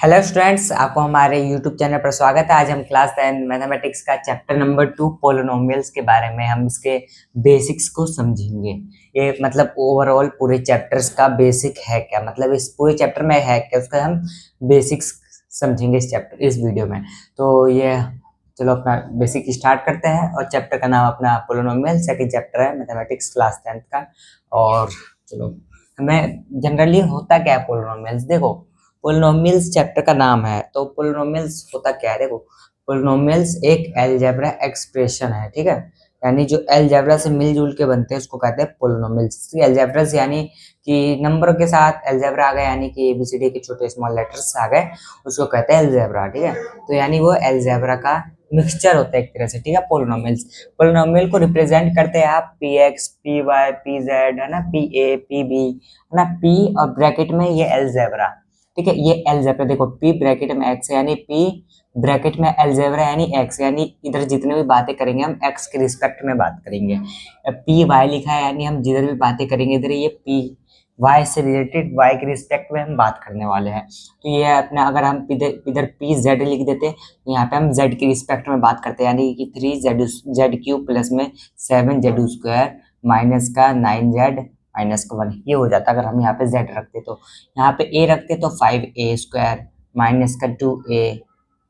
Hello students, आपको हमारे YouTube channel पर स्वागत है। आज हम क्लास 10 मैथमेटिक्स का चैप्टर नंबर 2 पोलिनोमियल्स के बारे में हम इसके बेसिक्स को समझेंगे। ये मतलब ओवरऑल पूरे चैप्टर्स का बेसिक है क्या, मतलब इस पूरे चैप्टर में है क्या, उसका हम बेसिक्स समझेंगे इस वीडियो में। तो ये चलो अपना बेसिक स्टार्ट करते हैं। और चैप्टर का नाम अपना पोलिनोमियल, सेकंड चैप्टर है मैथमेटिक्स क्लास 10 का। और चलो, हमें जनरली होता क्या है पोलिनोमियल्स, देखो पोलिनोमियल्स चैप्टर का नाम है तो पोलिनोमियल्स होता क्या है। देखो, पोलिनोमियल्स एक अलजेब्रा एक्सप्रेशन है, ठीक है। यानी जो अलजेब्रा से मिलजुल के बनते हैं उसको कहते हैं पोलिनोमियल्स। अलजेब्रास यानी कि नंबरों के साथ अलजेब्रा आ गए, यानी कि एबीसीडी के छोटे स्मॉल लेटर्स आ गए, उसको कहते हैं अलजेब्रा, ठीक है। तो यानी वो अलजेब्रा का मिक्सचर होता है एक तरह से, ठीक है। पोलिनोमियल्स, पोलिनोमियल को रिप्रेजेंट करते हैं आप P X, P Y, P Z, है ना, पी ए, पी बी, है ना, पी और ब्रैकेट में ये अलजेब्रा, ठीक है। ये अलजेब्रा देखो, पी ब्रैकेट में एक्स यानी पी ब्रैकेट में अलजेब्रा यानी एक्स, यानी इधर जितने भी बातें करेंगे हम एक्स के रिस्पेक्ट में बात करेंगे। पी वाई लिखा है यानी हम जिधर भी बातें करेंगे इधर ये पी वाई से रिलेटेड, वाई के रिस्पेक्ट में हम बात करने वाले हैं। तो ये अपना अगर हम इधर पी जेड लिख देते तो यहाँ पे हम जेड के रिस्पेक्ट में बात करते हैं, यानी कि 3z प्लस में 7z² माइनस का 9z माइनस का 1, ये हो जाता। अगर हम यहाँ पे z रखते तो यहाँ पे a रखते तो 5a² माइनस का 2a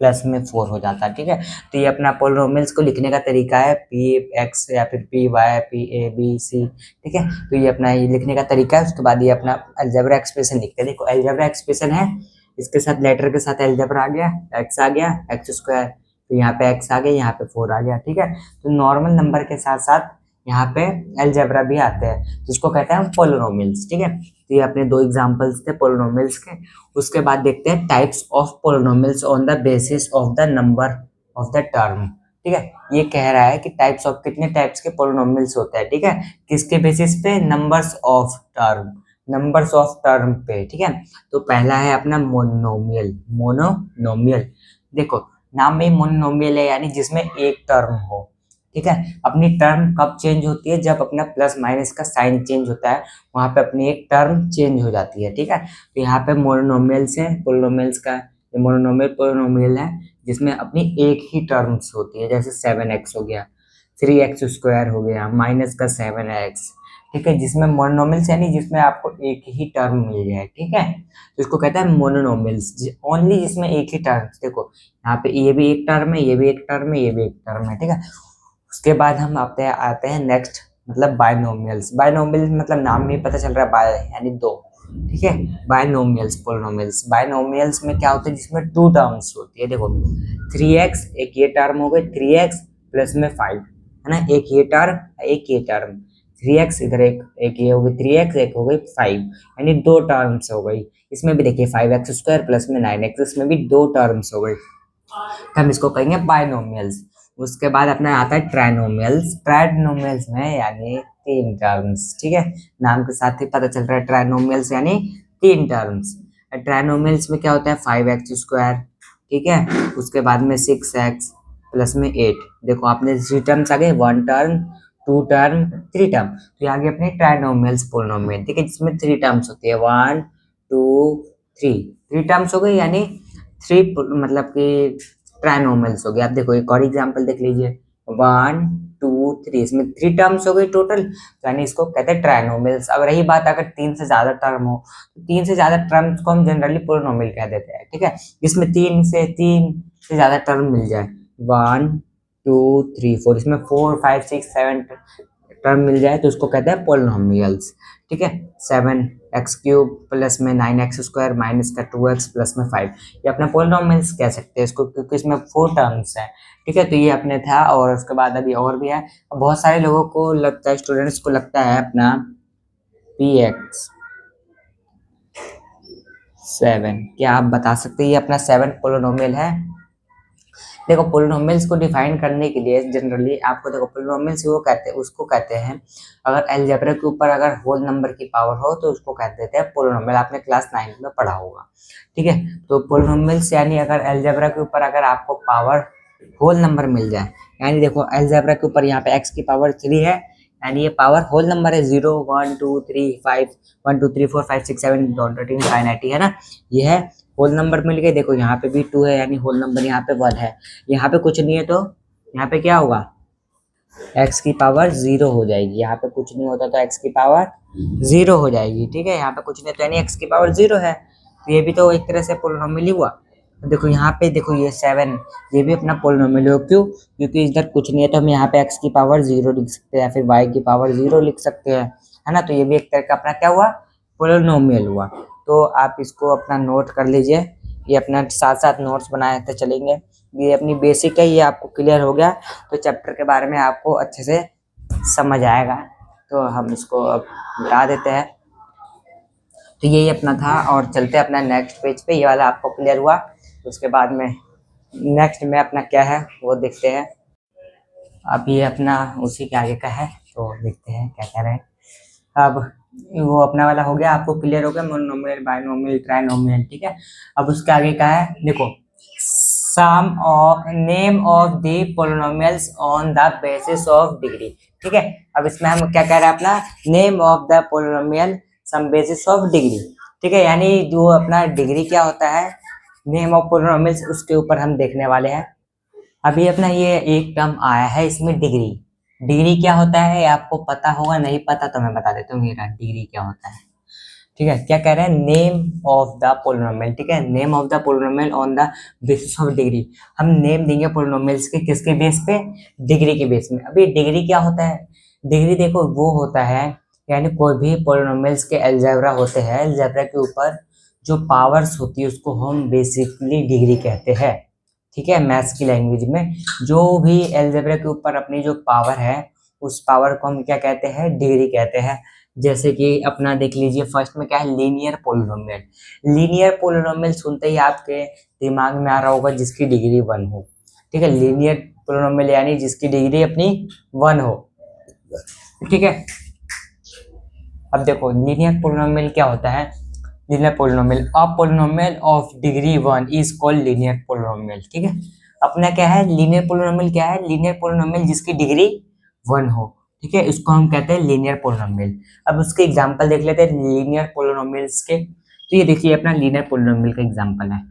प्लस में 4 हो जाता, ठीक है। तो ये अपना पोलिनोमियल्स को लिखने का तरीका है, पी एक्स या फिर P Y, P A B C, ठीक है। तो ये अपना ये लिखने का तरीका है। उसके बाद ये अपना अलजेब्रा एक्सप्रेशन लिखते हैं। देखो अलजेब्रा एक्सप्रेशन है, इसके साथ लेटर के साथ अलजेब्रा आ गया, एक्स आ गया, x², तो यहाँ पे x आ गया, यहाँ पे 4 आ गया, ठीक है। तो नॉर्मल नंबर के साथ साथ यहाँ पे अलजेब्रा भी आते हैं, तो उसको कहते हैं पोलिनोमियल्स, ठीक है। तो ये अपने दो एग्जांपल्स थे पोलिनोमियल्स के। उसके बाद देखते हैं types of polynomials on the basis of the number of the term, ठीक है। ये कह रहा है कि टाइप्स ऑफ, कितने टाइप्स के पोलिनोमियल्स होते हैं, ठीक है, किसके बेसिस पे, numbers of term, numbers of term पे, ठीक है। तो पहला है अपना मोनोमियल, मोनोमियल। देखो नाम में मोनोमियल है यानी जिसमें एक टर्म हो, ठीक है। अपनी टर्म कब चेंज होती है, जब अपना प्लस माइनस का साइन चेंज होता है, वहां पे अपनी एक टर्म चेंज हो जाती है, ठीक है। तो यहाँ पे मोनोमियल्स है, पोलिनोमियल्स का मोनोमियल पोलिनोमियल है जिसमें अपनी एक ही टर्म्स होती है। जैसे 7x हो गया, 3x² हो गया, माइनस का 7x, ठीक है। जिसमें मोनोमियल्स यानी जिसमें आपको एक ही टर्म मिल जाए, ठीक है, तो इसको कहता है मोनोमियल्स। ओनली जिसमें एक ही टर्म, देखो यहाँ पे ये भी एक टर्म है, ये भी एक टर्म है, ये भी एक टर्म है, ठीक है। उसके बाद हम आते हैं नेक्स्ट, मतलब बायनोमियल्स। बायनोमियल्स मतलब नाम में पता चल रहा है, बाय यानी दो, ठीक है। बायनोमियल्स, पोलिनोमियल्स, बायनोमियल्स में क्या होता है, जिसमें टू टर्म्स होती है। देखो 3x, एक ये टर्म हो गई, 3x प्लस में 5, है ना, एक ये टर्म, एक ये टर्म, 3x इधर एक ये हो गई 3x, एक हो गई 5, यानी दो टर्म्स हो गई। इसमें भी देखिए 5x² प्लस में 9x, इसमें भी दो टर्म्स हो गई, तो हम इसको कहेंगे बायनोमियल्स। उसके बाद अपना आता है ट्राइनोमियल्स। ट्राइनोमियल्स में यानी तीन टर्म्स, ठीक है, नाम के साथ ही पता चल रहा है ट्राइनोमियल्स यानी तीन टर्म्स। ट्राइनोमियल्स में क्या होता है, 5x², ठीक है, उसके बाद में 6x प्लस में 8। देखो आपने 3 टर्म्स आ गए, 1 टर्म, 2 टर्म, 3 टर्म, तो यहाँ अपने ट्राइनोमियल्स पोलिनोमियल, ठीक है, जिसमें 3 टर्म्स होती है, 1 2 3 टर्म्स हो गई, यानी 3 मतलब कि ट्राइनोमियल्स हो गए। आप देखो एक और एग्जांपल देख लीजिए, 1 2 3, इसमें 3 टर्म्स हो गई टोटल, यानी इसको कहते हैं ट्राइनोमियल्स। अब रही बात अगर 3 से ज्यादा टर्म हो, तो 3 से ज्यादा टर्म्स को हम जनरली पोलिनोमियल कह देते हैं, ठीक है। इसमें 3 से ज्यादा टर्म मिल जाए, 1 2 3 4, इसमें 4 5 6 7 टर्म मिल जाए तो उसको कहते हैं पोलिनोमियल्स, ठीक है। 7x³ प्लस में 9x² माइनस का 2x प्लस में 5, ये अपना पोलिनोमियल्स कह सकते हैं इसको, क्योंकि इसमें 4 टर्म्स हैं, ठीक है। तो ये अपने था, और उसके बाद अभी और भी है। बहुत सारे लोगों को लगता है, स्टूडेंट्स को लगता है अपना px7, क्या आप बता सकते हैं ये अपना 7 पोलिनोमियल है। देखो पोलिनोमियल्स को डिफाइन करने के लिए जनरली आपको, देखो पोलिनोमियल्स वो कहते हैं, उसको कहते हैं अगर अलजेब्रा के ऊपर अगर होल नंबर की पावर हो तो उसको कह देते हैं पोलिनोमियल। आपने क्लास 9 में पढ़ा होगा, ठीक है। तो पोलिनोमियल्स यानी अगर अलजेब्रा के ऊपर अगर आपको पावर होल नंबर मिल जाए, यानी देखो अलजेब्रा के ऊपर यहाँ पे x की पावर 3 है, यानी ये पावर होल नंबर है, 0 1 2 3 5 1 2 3 4 5 6 7 13 5 90, है ना, ये है होल नंबर मिल गए। देखो यहाँ पे भी 2 है यानी होल नंबर यहाँ पे 1 है। यहाँ पे कुछ नहीं है तो यहाँ पे क्या होगा, x की पावर 0 हो जाएगी। यहाँ पे कुछ नहीं होता तो x की पावर 0 हो जाएगी, ठीक है। यहाँ पे कुछ नहीं तो यानी x की पावर 0 है, तो ये भी तो एक तरह से पोलिनोमियल ही हुआ। देखो यहाँ पे देखो ये 7, ये भी अपना पोलिनोमियल हो। क्यों? क्योंकि इधर कुछ नहीं है तो हम यहाँ पे x की पावर 0 लिख सकते हैं या फिर y की पावर 0 लिख सकते हैं, है ना। तो ये भी एक तरह का अपना क्या हुआ, पोलिनोमियल हुआ। तो आप इसको अपना नोट कर लीजिए, ये अपना साथ साथ नोट्स बनाते चलेंगे। ये अपनी बेसिक है, ये आपको क्लियर हो गया तो चैप्टर के बारे में आपको अच्छे से समझ आएगा। तो हम इसको अब मिटा देते हैं। तो यही अपना था और चलते हैं अपना नेक्स्ट पेज पे। ये वाला आपको क्लियर हुआ, उसके बाद में नेक्स्ट में अपना क्या है वो देखते हैं। अब ये अपना उसी के आगे का है, तो देखते हैं क्या कह रहे हैं। अब वो अपना वाला हो गया, आपको क्लियर हो गया, मोनोमियल, बायनोमियल, ट्राइनोमियल, ठीक है। अब उसके आगे का है, देखो some of name of the polynomials on the basis of degree, ठीक है। अब इसमें हम क्या कह रहे हैं, अपना name of the polynomial some basis of degree, ठीक है। यानी जो अपना डिग्री क्या होता है, नेम ऑफ पोलिनोमियल्स, उसके ऊपर हम देखने वाले हैं। अभी अपना ये एक टर्म आया है इसमें डिग्री। डिग्री क्या होता है ये आपको पता होगा, नहीं पता तो मैं बता देता हूँ मेरा डिग्री क्या होता है, ठीक है। क्या कह रहे हैं, नेम ऑफ द पोलिनोमियल, ठीक है। Name of the polynomial on the basis of degree. हम नेम देंगे पोलिनोमियल्स के किसके बेस पे, डिग्री के बेस में। अभी डिग्री क्या होता है, डिग्री देखो वो होता है यानी कोई भी पोलिनोमियल्स के अलजेब्रा होते हैं, अलजेब्रा के ऊपर जो पावर्स होती है उसको हम बेसिकली डिग्री कहते हैं, ठीक है। मैथ्स की लैंग्वेज में जो भी अलजेब्रा के ऊपर अपनी जो पावर है उस पावर को हम क्या कहते हैं, डिग्री कहते हैं। जैसे कि अपना देख लीजिए, फर्स्ट में क्या है, लीनियर पोलिनोमियल। लीनियर पोलिनोमियल सुनते ही आपके दिमाग में आ रहा होगा जिसकी डिग्री 1 हो, ठीक है। लीनियर पोलिनोमियल यानी जिसकी डिग्री अपनी 1 हो, ठीक है। अब देखो लीनियर पोलिनोमियल क्या होता है, linear polynomial, a polynomial of degree 1 is called linear polynomial, ठीक है। अपना क्या है, लीनियर पोलिनोमियल क्या है, लीनियर पोलिनोमियल जिसकी डिग्री 1 हो, ठीक है, इसको हम कहते हैं लीनियर पोलिनोमियल। अब उसके एग्जांपल देख लेते हैं लीनियर पोलिनोमियल्स के। तो ये देखिए अपना लीनियर पोलिनोमियल का एग्जांपल है।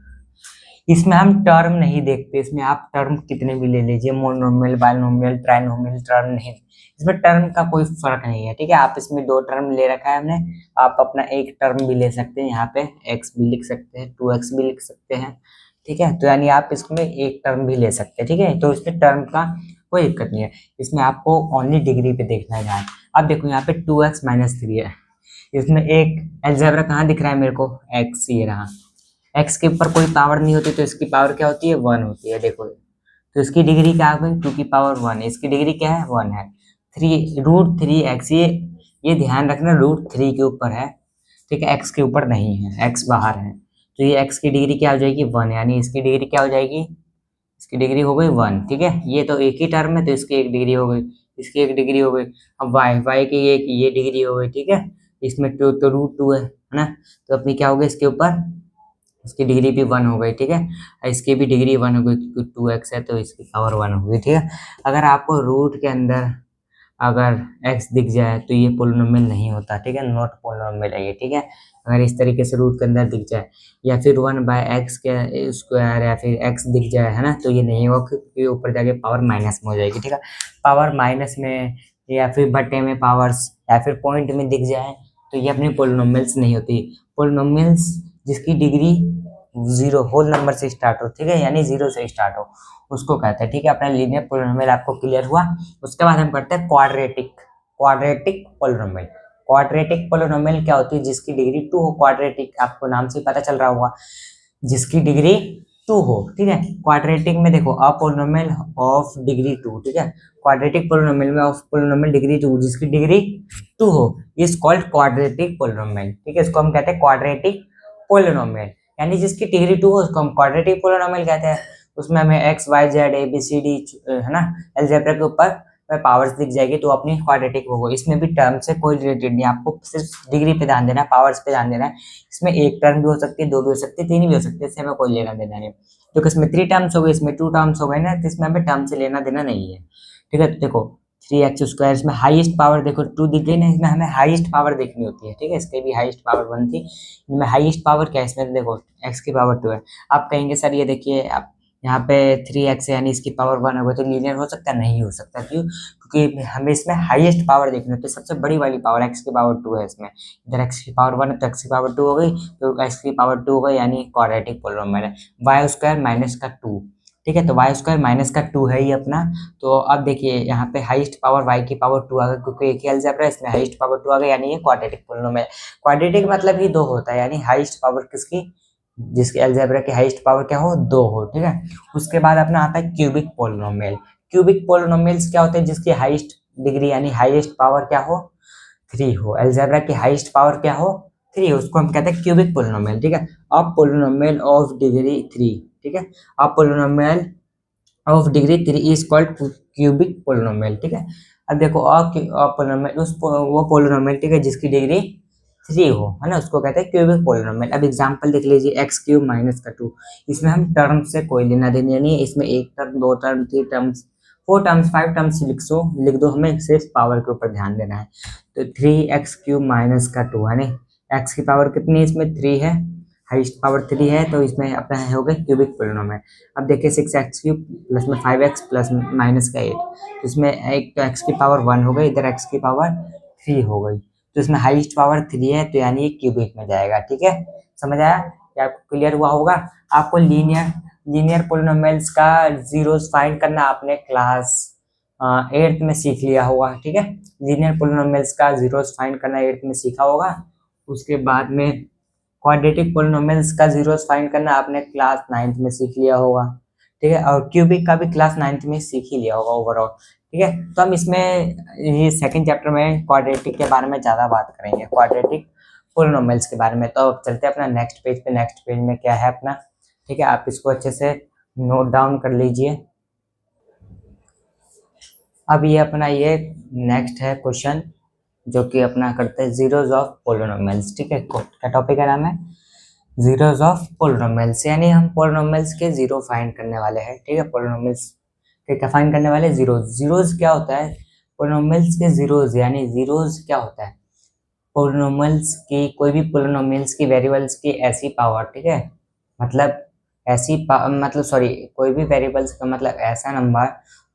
इसमें हम टर्म नहीं देखते, इसमें आप टर्म कितने भी ले लीजिए, मोनोमियल, बायनोमियल, ट्राइनोमियल, टर्म नहीं, इसमें टर्म का कोई फर्क नहीं है, ठीक है। आप इसमें 2 टर्म ले रखा है हमने, आप अपना एक टर्म भी ले सकते हैं, यहाँ पे x भी लिख सकते हैं, 2x भी लिख सकते हैं, ठीक है। तो यानी आप इसमें एक टर्म भी ले सकते हैं, ठीक है। तो इसमें टर्म का कोई दिक्कत नहीं है, इसमें आपको ओनली डिग्री पे देखना है ध्यान। अब देखो यहाँ पे 2x - 3 है, इसमें एक अलजेब्रा कहाँ दिख रहा है मेरे को, x, ये रहा। x के ऊपर कोई पावर नहीं होती तो इसकी पावर क्या होती है, 1 होती है, देखो। तो इसकी डिग्री क्या आ गई, 2 की पावर 1, इसकी डिग्री क्या है, 1 है। 3√3x, ये ध्यान रखना √3 के ऊपर है, ठीक है, x के ऊपर नहीं है, x बाहर है। तो ये x की डिग्री क्या हो जाएगी, 1, यानी इसकी डिग्री क्या हो जाएगी, इसकी डिग्री हो गई 1, ठीक है। ये तो एक ही टर्म है तो इसकी एक डिग्री हो गई, इसकी एक डिग्री हो गई। अब y की ये डिग्री हो गई, ठीक है। इसमें 2 तो √2 है ना, तो अपनी क्या हो गई इसके ऊपर, इसकी डिग्री भी 1 हो गई, ठीक है। इसकी भी डिग्री 1 हो गई क्योंकि 2x है तो इसकी पावर 1 हो गई, ठीक है। अगर आपको रूट के अंदर अगर x दिख जाए तो ये पोलिनोमियल नहीं होता, ठीक है, नॉट पोलिनोमियल है ये, ठीक है। अगर इस तरीके से रूट के अंदर दिख जाए या फिर 1/x के स्क्वायर या फिर x दिख जाए, है ना, तो ये नहीं होगा क्योंकि ऊपर जाके पावर माइनस में हो जाएगी, ठीक है। पावर माइनस में या फिर बटे में पावर्स या फिर पॉइंट में दिख जाए तो ये अपनी पोलिनोमियल्स नहीं होती। पोलिनोमियल्स जिसकी डिग्री 0 होल नंबर से स्टार्ट हो, ठीक है, यानी 0 से स्टार्ट हो, उसको कहते हैं, ठीक है। अपना लीनियर पोलिनोमियल आपको क्लियर हुआ। उसके बाद हम करते हैं क्वाड्रेटिक पोलिनोमियल। क्वाड्रेटिक पोलिनोमियल क्या होती है, जिसकी डिग्री 2 हो। क्वाड्रेटिक आपको नाम से पता चल रहा होगा, जिसकी डिग्री 2 हो, ठीक है। क्वाड्रेटिक में देखो अ पोलिनोमियल ऑफ डिग्री 2, ठीक है। क्वाड्रेटिक पोलिनोमियल में ऑफ पोलिनोमियल डिग्री 2 जिसकी डिग्री 2 हो, इज कॉल्ड क्वाड्रेटिक पोलिनोमियल, ठीक है। इसको हम कहते हैं क्वाड्रेटिक पोलिनोमियल, यानी जिसकी डिग्री 2 हो उसको हम क्वाड्रेटिक पोलिनोमियल कहते हैं। उसमें हमें x, y, z, a, b, c, d, है ना, अलजेब्रा के ऊपर पावर्स दिख जाएगी तो अपनी क्वाड्रेटिक होगा। इसमें भी टर्म से कोई रिलेटेड नहीं, आपको सिर्फ डिग्री पे ध्यान देना है, पावर्स पे ध्यान देना है। इसमें एक टर्म भी हो सकती है, 2 भी हो सकती है, 3 भी हो सकती है, इससे हमें कोई लेना देना नहीं। तो इसमें 3 टर्म्स हो गए, इसमें 2 टर्म्स हो गए ना, तो इसमें हमें टर्म से लेना देना नहीं है, ठीक है। तो देखो 3x²। इसमें हाईएस्ट पावर देखो 2 दिख गई ना, इसमें हमें हाईएस्ट पावर देखनी होती है, ठीक है। इसके भी हाईएस्ट पावर 1 थी, इनमें हाईएस्ट पावर क्या है, इसमें देखो x की पावर 2 है। आप कहेंगे सर ये देखिए आप यहाँ पे 3x है यानी इसकी पावर 1 होगा तो लीनियर हो सकता है, नहीं हो सकता। क्यों? क्योंकि हमें इसमें हाईएस्ट पावर देखनी होती है, सबसे बड़ी वाली पावर x की पावर 2 है इसमें। इधर x की पावर 1 है तो x की पावर 2 हो गई, तो x की पावर 2 हो गई यानी क्वाड्रेटिक पोलिनोमियल है। y² माइनस का 2, ठीक है, तो y² माइनस का 2 है ये अपना। तो अब देखिए यहाँ पे हाईएस्ट पावर y की पावर 2 आ गई, क्योंकि एक ही अलजेब्रा है इसमें हाईएस्ट पावर 2 आ गई यानी ये क्वाड्रेटिक पोलिनोमियल। क्वाड्रेटिक मतलब ही 2 होता है, यानी हाईएस्ट पावर किसकी, जिसके अलजेब्रा की हाईएस्ट पावर क्या हो, 2 हो, ठीक है। उसके बाद अपना आता है क्यूबिक पोलिनोमियल। क्यूबिक पोलिनोमियल्स क्या होते हैं, जिसकी हाईएस्ट डिग्री यानी हाईएस्ट पावर क्या हो, 3 हो। अलजेब्रा की हाईएस्ट पावर क्या हो, 3 हो, उसको हम कहते हैं क्यूबिक पोलिनोमियल, ठीक है। अब पोलिनोमियल ऑफ डिग्री 3, ठीक है, अब polynomial of degree 3 is called cubic polynomial, ठीक है। अब देखो पोलिनोमियल वो पोलिनोमियल, ठीक है, जिसकी डिग्री 3 हो, है ना, उसको कहते हैं क्यूबिक पोलिनोमियल। अब एग्जांपल देख लीजिए x³ माइनस का 2, इसमें हम टर्म से कोई लेना देना नहीं है, इसमें 1 term 2 term 3 terms 4 terms 5 terms लिख दो, हमें सिर्फ पावर के ऊपर ध्यान देना है। तो 3x³ माइनस का 2 है, x की पावर कितनी है, इसमें 3 है, हाईएस्ट पावर 3 है, तो इसमें अपना हो गया क्यूबिक पोलिनोमियल। अब देखिए 6x³ प्लस में 5x प्लस माइनस का 8, तो इसमें एक तो x की पावर 1 हो गई, इधर x की पावर 3 हो गई, तो इसमें हाईएस्ट पावर 3 है, तो यानी ये क्यूबिक में जाएगा, ठीक है। समझ आया, क्या आपको क्लियर हुआ होगा? आपको लीनियर पोलिनोमियल्स का जीरोस फाइंड करना आपने क्लास 8th में सीख लिया होगा, ठीक है। लीनियर पोलिनोमियल्स का जीरोस फाइंड करना 8th में सीखा होगा। उसके बाद में क्वाड्रेटिक पोलिनोमियल्स का जीरोस फाइंड करना आपने क्लास 9th में सीख लिया होगा, ठीक है। और क्यूबिक का भी क्लास 9th में सीख ही लिया होगा ओवरऑल, ठीक है। तो हम इसमें ये सेकंड चैप्टर में क्वाड्रेटिक के बारे में ज़्यादा बात करेंगे, क्वाड्रेटिक पोलिनोमियल्स के बारे में। तो अब चलते हैं अपना नेक्स्ट पेज पे। नेक्स्ट पेज में क्या है अपना, ठीक है, आप इसको अच्छे से नोट डाउन कर लीजिए। अब ये अपना ये नेक्स्ट है क्वेश्चन, जो कि अपना करते हैं जीरोज ऑफ पोलिनोमियल्स, ठीक है। क्या टॉपिक का नाम है, जीरोज ऑफ पोलिनोमियल्स, यानी हम पोलिनोमियल्स के जीरो फाइंड करने वाले हैं, ठीक है। पोलिनोमियल्स के क्या फाइंड करने वाले, जीरोज। जीरोज क्या होता है, पोलिनोमियल्स के जीरोज, यानी जीरोज क्या होता है, पोलिनोमियल्स की कोई भी पोलिनोमियल्स की वेरिएबल्स की ऐसी पावर, ठीक है, मतलब मतलब सॉरी, कोई भी वेरिएबल्स का मतलब ऐसा नंबर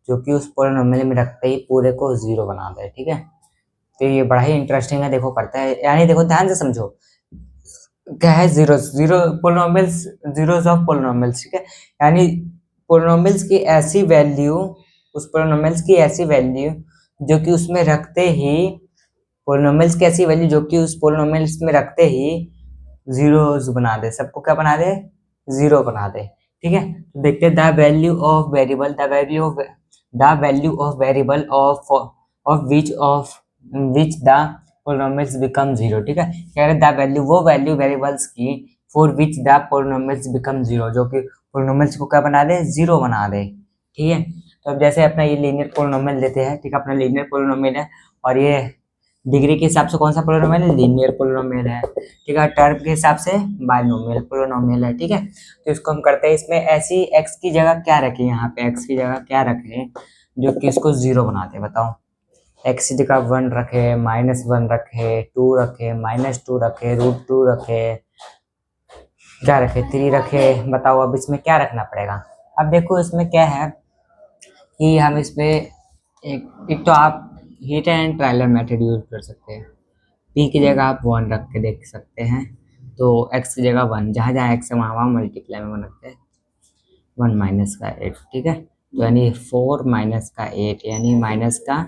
जो कि उस पोलिनोमियल में रखते ही पूरे को जीरो बना दे, ठीक है। तो ये बड़ा ही इंटरेस्टिंग है, देखो पढ़ता है, यानी देखो ध्यान से समझो क्या है zero polynomials, zeros of polynomials, ठीक है, यानी पोलिनोमियल्स की ऐसी वैल्यू, उस पोलिनोमियल्स की ऐसी वैल्यू जो कि उसमें रखते ही, पोलिनोमियल्स की ऐसी वैल्यू जो कि उस पोलिनोमियल्स में रखते ही जीरोस बना दे, सबको क्या बना दे, जीरो बना दे, ठीक है। तो देखते हैं the value of variable, the value of variable of which the polynomials become zero, ठीक है। कह रहे द वैल्यू, वो वैल्यू वेरिएबल्स की for which the polynomials become zero, जो कि पोलिनोमियल्स को क्या बना दे, जीरो बना दे, ठीक है। तो अब जैसे अपना ये लीनियर पोलिनोमियल लेते हैं, ठीक है, अपना लीनियर पोलिनोमियल है, और ये डिग्री के हिसाब से कौन सा पोलिनोमियल है, लीनियर पोलिनोमियल है, ठीक है। टर्म के हिसाब से बाइनोमियल पोलिनोमियल है, ठीक है। तो इसको हम करते हैं, इसमें ऐसी x की जगह क्या रखें, यहाँ पे x की जगह क्या रखें जो कि इसको जीरो बनाते हैं, बताओ। x की जगह 1 रखे, -1 रखे, 2 रखे, -2 रखे, √2 रखे, क्या रखे, 3 रखे, बताओ अब इसमें क्या रखना पड़ेगा। अब देखो इसमें क्या है कि हम इसमें एक तो आप हीट एंड ट्रायलर मेथड यूज कर सकते हैं। p की जगह आप 1 रख के देख सकते हैं, तो x की जगह 1, जहाँ जहाँ x है वहाँ मल्टीप्लाई में 1 रखते हैं, 1 माइनस का 8, ठीक है। तो यानी 4 माइनस का 8 यानी माइनस का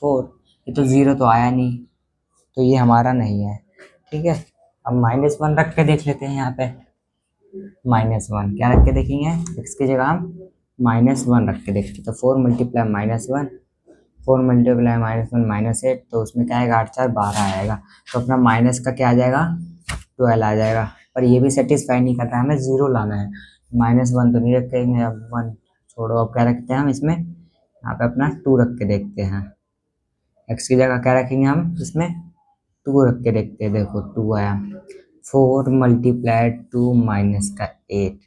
4, ये तो जीरो तो आया नहीं, तो ये हमारा नहीं है, ठीक है। अब -1 रख के देख लेते हैं, यहाँ पे -1 क्या रख के देखेंगे, x की जगह हम -1 रख के देखते हैं, तो 4 मल्टीप्लाई -1, 4 मल्टीप्लाई -1 -8, तो उसमें क्या आएगा, 8 4 12 आएगा, तो अपना माइनस का क्या आ जाएगा, 12 आ जाएगा। पर ये भी सेटिस्फाई नहीं करता, हमें जीरो लाना है, -1 तो नहीं रखेंगे, अब 1 छोड़ो, अब क्या रखते हैं हम इसमें, यहाँ पे अपना 2 रख के देखते हैं, x की जगह क्या रखेंगे हम इसमें, 2 रख के देखते हैं, देखो 2 आया, 4 मल्टीप्लाई 2 माइनस का 8,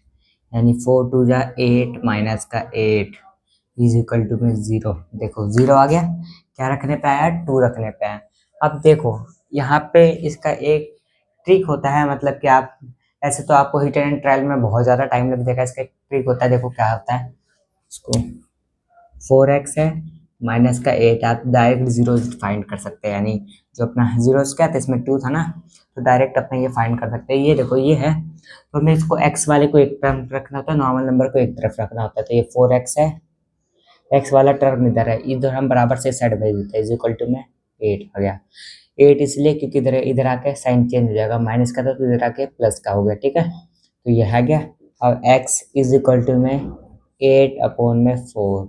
यानी 4 2 जा 8 माइनस का 8, इज इक्वल टू में 0, देखो 0 आ गया, क्या रखने पे आया, 2 रखने पे आया। अब देखो यहाँ पे इसका एक ट्रिक होता है, मतलब कि आप ऐसे तो आपको हिट एंड ट्रायल में बहुत ज़्यादा टाइम लग जाएगा, इसका एक ट्रिक होता है, देखो क्या होता है। इसको 4x है माइनस का 8, आप डायरेक्ट जीरो फाइंड कर सकते हैं, यानी जो अपना जीरो क्या था, इसमें 2 था ना, तो डायरेक्ट अपना ये फाइंड कर सकते हैं। ये देखो ये है, तो हमें इसको x वाले को एक तरफ रखना होता है, नॉर्मल नंबर को एक तरफ रखना होता है, तो ये 4x है, x वाला टर्म इधर है, इधर हम बराबर से साइड भेज देते हैं, इज इक्वल टू में 8 हो गया। 8 इसलिए क्योंकि इधर इधर आके साइन चेंज हो जाएगा, माइनस का था तो इधर आके प्लस का हो गया, ठीक है, तो ये आ गया। और x इज इक्वल टू में 8 अपॉन में 4,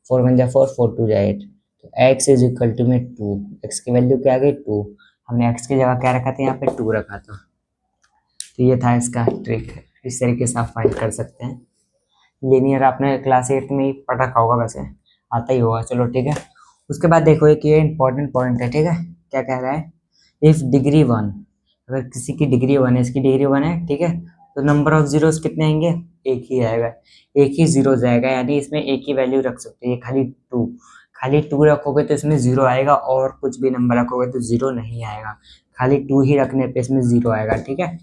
4 वन जा 4, 4 टू जा 8, तो x इज इक्वल टू में 2, x की वैल्यू क्या आ गई 2, हमने x की जगह क्या रखा था, यहाँ पे 2 रखा था। तो ये था इसका ट्रिक, इस तरीके से आप फाइंड कर सकते हैं। लीनियर आपने क्लास 8 में ही पढ़ रखा होगा, वैसे आता ही होगा, चलो ठीक है। उसके बाद देखो एक ये इंपॉर्टेंट पॉइंट है, ठीक है, क्या कह रहा है, इफ डिग्री 1, अगर किसी की डिग्री 1 है, इसकी डिग्री 1 है, ठीक है, तो नंबर ऑफ जीरोस कितने आएंगे, एक ही आएगा, एक ही जीरो जाएगा, यानी इसमें एक ही वैल्यू रख सकते हैं, खाली 2, खाली 2 रखोगे तो इसमें 0 आएगा, और कुछ भी नंबर रखोगे तो 0 नहीं आएगा, खाली 2 ही रखने पे इसमें 0 आएगा, ठीक है।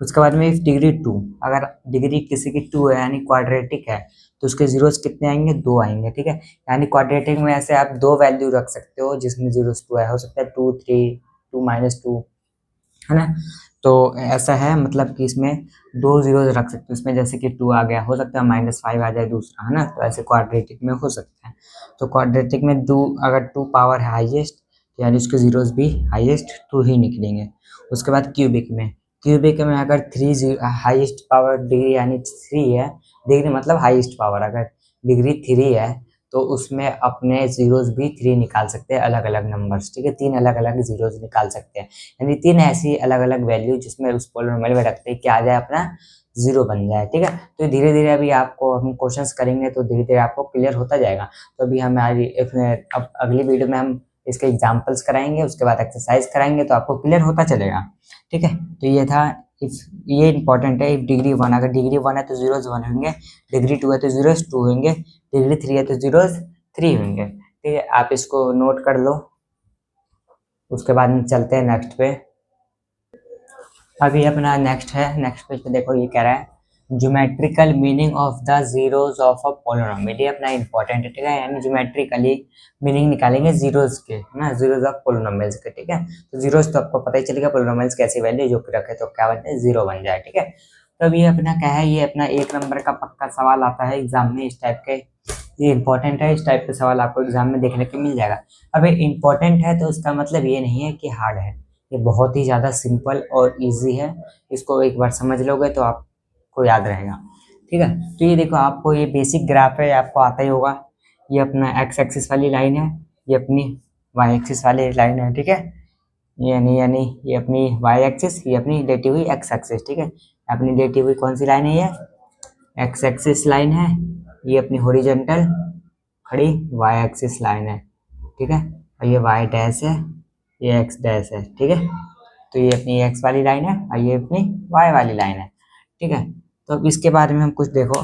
उसके बाद में इफ डिग्री 2, अगर डिग्री किसी की 2 है यानी क्वाड्रेटिक है, तो उसके जीरोस कितने आएंगे, 2 आएंगे, ठीक है, यानी क्वाड्रेटिक में ऐसे आप 2 वैल्यू रख सकते हो जिसमें जीरोस 2 है, हो सकता है 2 3 2 -2, है ना, तो ऐसा है, मतलब कि इसमें 2 जीरोस रख सकते हो इसमें, जैसे कि 2 आ गया, हो सकता है -5 आ जाए दूसरा, है ना, तो ऐसे क्वाड्रेटिक में हो सकता है। तो क्वाड्रेटिक में 2, अगर 2 पावर है हाईएस्ट, यानी उसके जीरोस भी हाईएस्ट 2 ही निकलेंगे। उसके बाद क्यूबिक में, क्यूबिक में अगर 3 हाईएस्ट पावर डिग्री यानी 3 है, डिग्री मतलब हाईएस्ट पावर, अगर डिग्री 3 है तो उसमें अपने जीरोस भी 3 निकाल सकते हैं, अलग अलग नंबर्स, ठीक है, 3 अलग अलग जीरोस निकाल सकते हैं, यानी 3 ऐसी अलग अलग वैल्यू जिसमें उस पोलिनोमियल में रखते हैं कि आ जाए अपना 0 बन जाए, ठीक है। तो धीरे धीरे अभी आपको हम क्वेश्चंस करेंगे तो धीरे धीरे आपको क्लियर होता जाएगा। तो अभी हम आज अब अगली वीडियो में हम इसके एग्जाम्पल्स कराएंगे, उसके बाद एक्सरसाइज कराएंगे, तो आपको क्लियर होता चलेगा, ठीक है। तो ये था, इफ ये इंपॉर्टेंट है, इफ डिग्री 1, अगर डिग्री 1 है तो जीरोस 1 होंगे, डिग्री 2 है तो जीरोस 2 होंगे, डिग्री 3 है तो जीरोस 3 होंगे, ठीक है, आप इसको नोट कर लो। उसके बाद में चलते हैं नेक्स्ट पे। अभी अपना नेक्स्ट है, नेक्स्ट पेज पे देखो ये कह रहा है geometrical meaning of the zeros of a polynomial, ये अपना इंपॉर्टेंट है, ठीक है, यानी ज्योमेट्रिकली मीनिंग निकालेंगे जीरोस के, है ना, जीरोस ऑफ पोलिनोमियल्स के, ठीक है। तो जीरोस तो आपको पता ही चलेगा, पोलिनोमियल्स कैसी वैल्यू जो रखे तो क्या बनते हैं, 0 बन जाए, ठीक है। तो अब ये अपना क्या है, ये अपना 1 नंबर का पक्का सवाल आता है एग्जाम में, इस टाइप के, ये इंपॉर्टेंट है, इस टाइप के सवाल आपको एग्जाम में देखने को मिल जाएगा। अब ये इंपॉर्टेंट है तो उसका मतलब ये नहीं है कि हार्ड है, ये बहुत ही ज़्यादा सिंपल और इजी है, इसको एक बार समझ लोगे तो आपको याद रहेगा, ठीक है। तो ये देखो आपको ये बेसिक ग्राफ है, आपको आता ही होगा, ये अपना एक्स एक्सिस वाली लाइन है, ये अपनी वाई एक्सिस वाली लाइन है, ठीक है, यानी यानी ये अपनी वाई एक्सिस, ये अपनी लेटी हुई एक्स एक्सिस, ठीक है, अपनी लेटी हुई कौन सी लाइन है, ये एक्स एक्सिस लाइन है, ये अपनी हॉरिजॉन्टल खड़ी वाई एक्सिस लाइन है, ठीक है, और ये वाई डैश है, ये एक्स डैश है, ठीक है। तो ये अपनी एक्स वाली लाइन है और ये अपनी वाई वाली लाइन है, ठीक है। तो अब इसके बारे में हम कुछ देखो,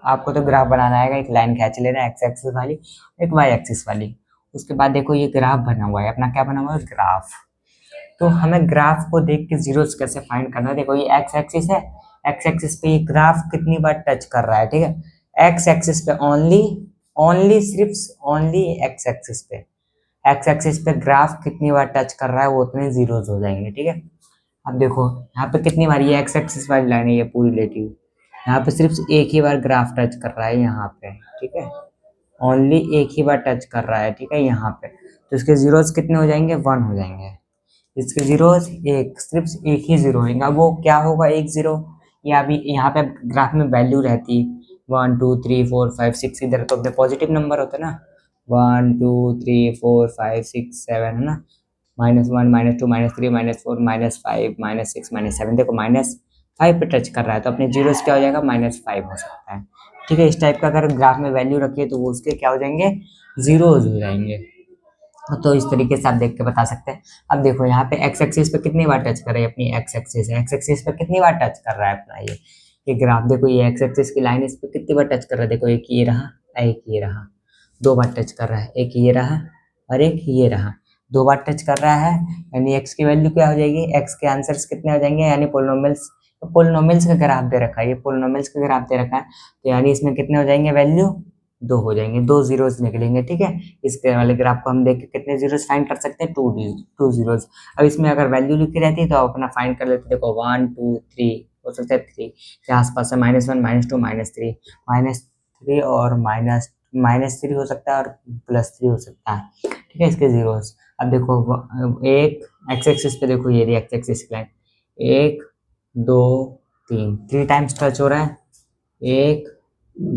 आपको तो ग्राफ बनाना है, एक लाइन खींच लेना एक्स एक्सिस वाली, एक वाई एक्सिस वाली। उसके बाद देखो ये ग्राफ बना हुआ है, अपना क्या बना हुआ है, ग्राफ। तो हमें ग्राफ को देख के जीरोस कैसे फाइंड करना है, देखो ये एक्स एक्सिस है, एक्स एक्सिस पे ये ग्राफ कितनी बार टच कर रहा है, ठीक है, एक्स एक्सिस पे ओनली, ओनली सिर्फ ओनली एक्स एक्सिस पे, एक्स एक्सिस पे ग्राफ कितनी बार टच कर रहा है वो उतने जीरोस हो जाएंगे, ठीक है। अब देखो यहाँ पे कितनी बार ये एक्स एक्सिस वाली लाइन है, ये पूरी लेटी हुई, यहाँ पे सिर्फ एक ही बार ग्राफ टच कर रहा है यहाँ पे, ठीक है, ओनली एक ही बार टच कर रहा है, ठीक है, यहाँ पे, तो इसके जीरोस कितने हो जाएंगे, 1 हो जाएंगे, इसके जीरोस एक, सिर्फ एक ही जीरो होगा, वो क्या होगा, एक जीरो, या अभी यहाँ पे ग्राफ में वैल्यू रहती 1 2 3 4 5 6, इधर तो अपने पॉजिटिव नंबर होता है ना, 1 2 3 4 5 6 7, है ना, -1 -2 -3 -4 -5 -6 -7, देखो -5 पे टच कर रहा है तो अपने जीरोस क्या हो जाएगा, -5 हो सकता है, ठीक है। इस टाइप का अगर ग्राफ में वैल्यू रखिए तो वो उसके क्या हो जाएंगे, जीरोस हो जाएंगे। तो इस तरीके से आप देख के बता सकते हैं। अब देखो यहाँ पे एक्स एक्सिस पे कितनी बार टच कर रही है, अपनी एक्स एक्सिस है, एक्स एक्सिस पे कितनी बार टच कर रहा है अपना ये ग्राफ, देखो ये एक्स एक्सिस की लाइन इस पे कितनी बार टच कर रहा है, देखो एक ये रहा, एक ये रहा, दो बार टच कर रहा है, एक ये रहा और एक ये रहा, दो बार टच कर रहा है, यानी एक्स की वैल्यू क्या हो जाएगी, एक्स के आंसर्स कितने हो जाएंगे, यानी पोलिनोमियल्स, तो पोलिनोमियल्स का ग्राफ दे रखा है, ये पोलिनोमियल्स का ग्राफ दे रखा है, तो यानी इसमें कितने हो जाएंगे वैल्यू, दो हो जाएंगे, दो जीरोस निकलेंगे, ठीक है। इसके वाले ग्राफ को हम देख के कितने जीरोस फाइंड कर सकते हैं, टू जीरोस। अब इसमें अगर वैल्यू लिखी रहती तो अपना फाइंड कर लेते, देखो 1 2 3 हो सकता है 3 के आसपास है, -1 -2 -3 और माइनस 3 हो सकता है और +3 हो सकता है, ठीक है, इसके जीरोस। अब देखो एक एक्स एक्सिस पे देखो, ये रही x axis line, 1 2 3, 3 times touch हो रहा है, 1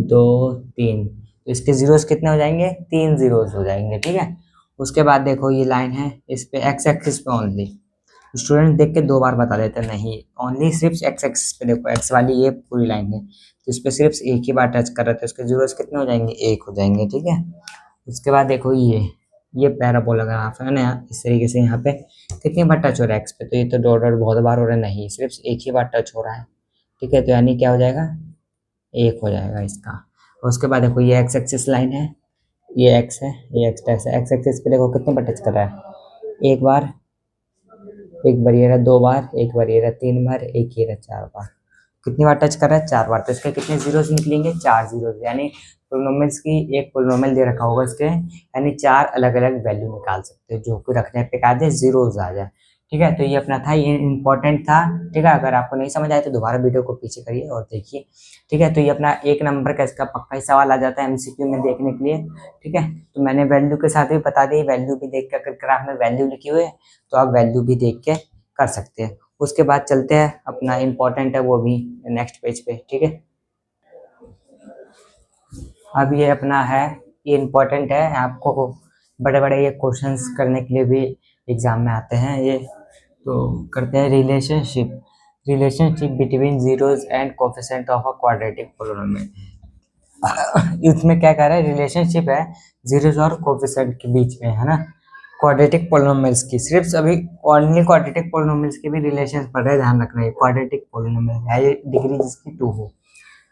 2 3, तो इसके जीरोस कितने हो जाएंगे, 3 जीरोस हो जाएंगे, ठीक है। उसके बाद देखो ये लाइन है, इस पे एक्स एक्सिस पे ओनली, स्टूडेंट देख के दो बार बता देते नहीं, ओनली सिर्फ एक्स एक्सिस पे देखो, एक्स वाली ये पूरी लाइन है, तो इस पे सिर्फ एक ही बार टच कर रहे थे, उसके जीरोस कितने हो जाएंगे, 1 हो जाएंगे, ठीक है। उसके बाद देखो ये पैराबोला ग्राफ है ना, इस तरीके से यहाँ पे कितनी बार टच हो रहा है एक्स पे, तो ये तो डॉट बहुत बार हो रहा है, नहीं सिर्फ एक ही बार टच हो रहा है, ठीक है, तो यानी क्या हो जाएगा, 1 हो जाएगा इसका। और उसके बाद देखो ये एक्स एक्सिस लाइन है, ये एक्स है, ये एक्स टैक्स है, एक्स एक्सिस पे देखो कितने बार टच कर रहा है, एक बार, एक बार ये रहा, दो बार, एक बार ये रहा, तीन बार, एक ये रहा, चार बार, कितनी बार टच कर रहा है, चार बार, तो इसके कितने जीरोस निकलेंगे, चार जीरोस, यानी पोलिनोमियल्स की एक पोलिनोमियल दे रखा होगा इसके, यानी चार अलग अलग वैल्यू निकाल सकते हो, जो कि रखने पे क्या दे, जीरोस आ जाए, ठीक है। तो ये अपना था, ये इंपॉर्टेंट था, ठीक है। अगर आपको नहीं समझ आए तो दोबारा वीडियो को पीछे करिए और देखिए, ठीक है। तो ये अपना एक नंबर का इसका पक्का ही सवाल आ जाता है एमसीक्यू में देखने के लिए, ठीक है। तो मैंने वैल्यू के साथ भी बता दी, वैल्यू भी देख के, अगर ग्राफ में वैल्यू लिखी हुई है तो आप वैल्यू भी देख के कर सकते हैं। उसके बाद चलते हैं, अपना इम्पोर्टेंट है वो भी नेक्स्ट पेज पे, ठीक है। अब ये अपना है, ये इम्पोर्टेंट है, आपको बड़े बड़े ये क्वेश्चंस करने के लिए भी एग्जाम में आते हैं ये, तो करते हैं, relationship between zeros and coefficient of a quadratic polynomial. इसमें क्या कह रहा है, रिलेशनशिप है जीरोस और कोफिशिएंट के बीच में, है ना, क्वाड्रेटिक पोलिनोमियल्स की, सिर्फ अभी ओनली क्वाड्रेटिक पोलिनोमियल्स के भी रिलेशंस पढ़ रहे हैं, ध्यान रखना है, क्वाड्रेटिक पोलिनोमियल है, ये डिग्री जिसकी 2 हो,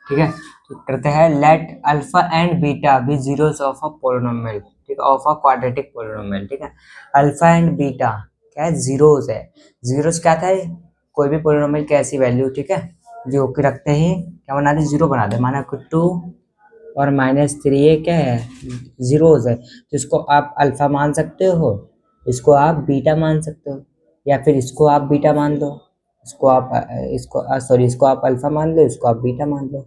ठीक है। तो करते हैं, let alpha and beta be zeros of a polynomial, ठीक है, ऑफ अ क्वाड्रेटिक पोलिनोमियल, ठीक है। अल्फा एंड बीटा क्या है, जीरोस है, जीरोस क्या था, कोई भी पोलिनोमियल की ऐसी वैल्यू, ठीक है, जो कि रखते ही क्या बना दे, जीरो बना दे, माना 2 और -3 ये क्या है, जीरोस है, तो इसको आप अल्फा मान सकते हो, इसको आप बीटा मान सकते हो, या फिर इसको आप बीटा मान दो, इसको आप अल्फा मान लो, इसको आप बीटा मान लो,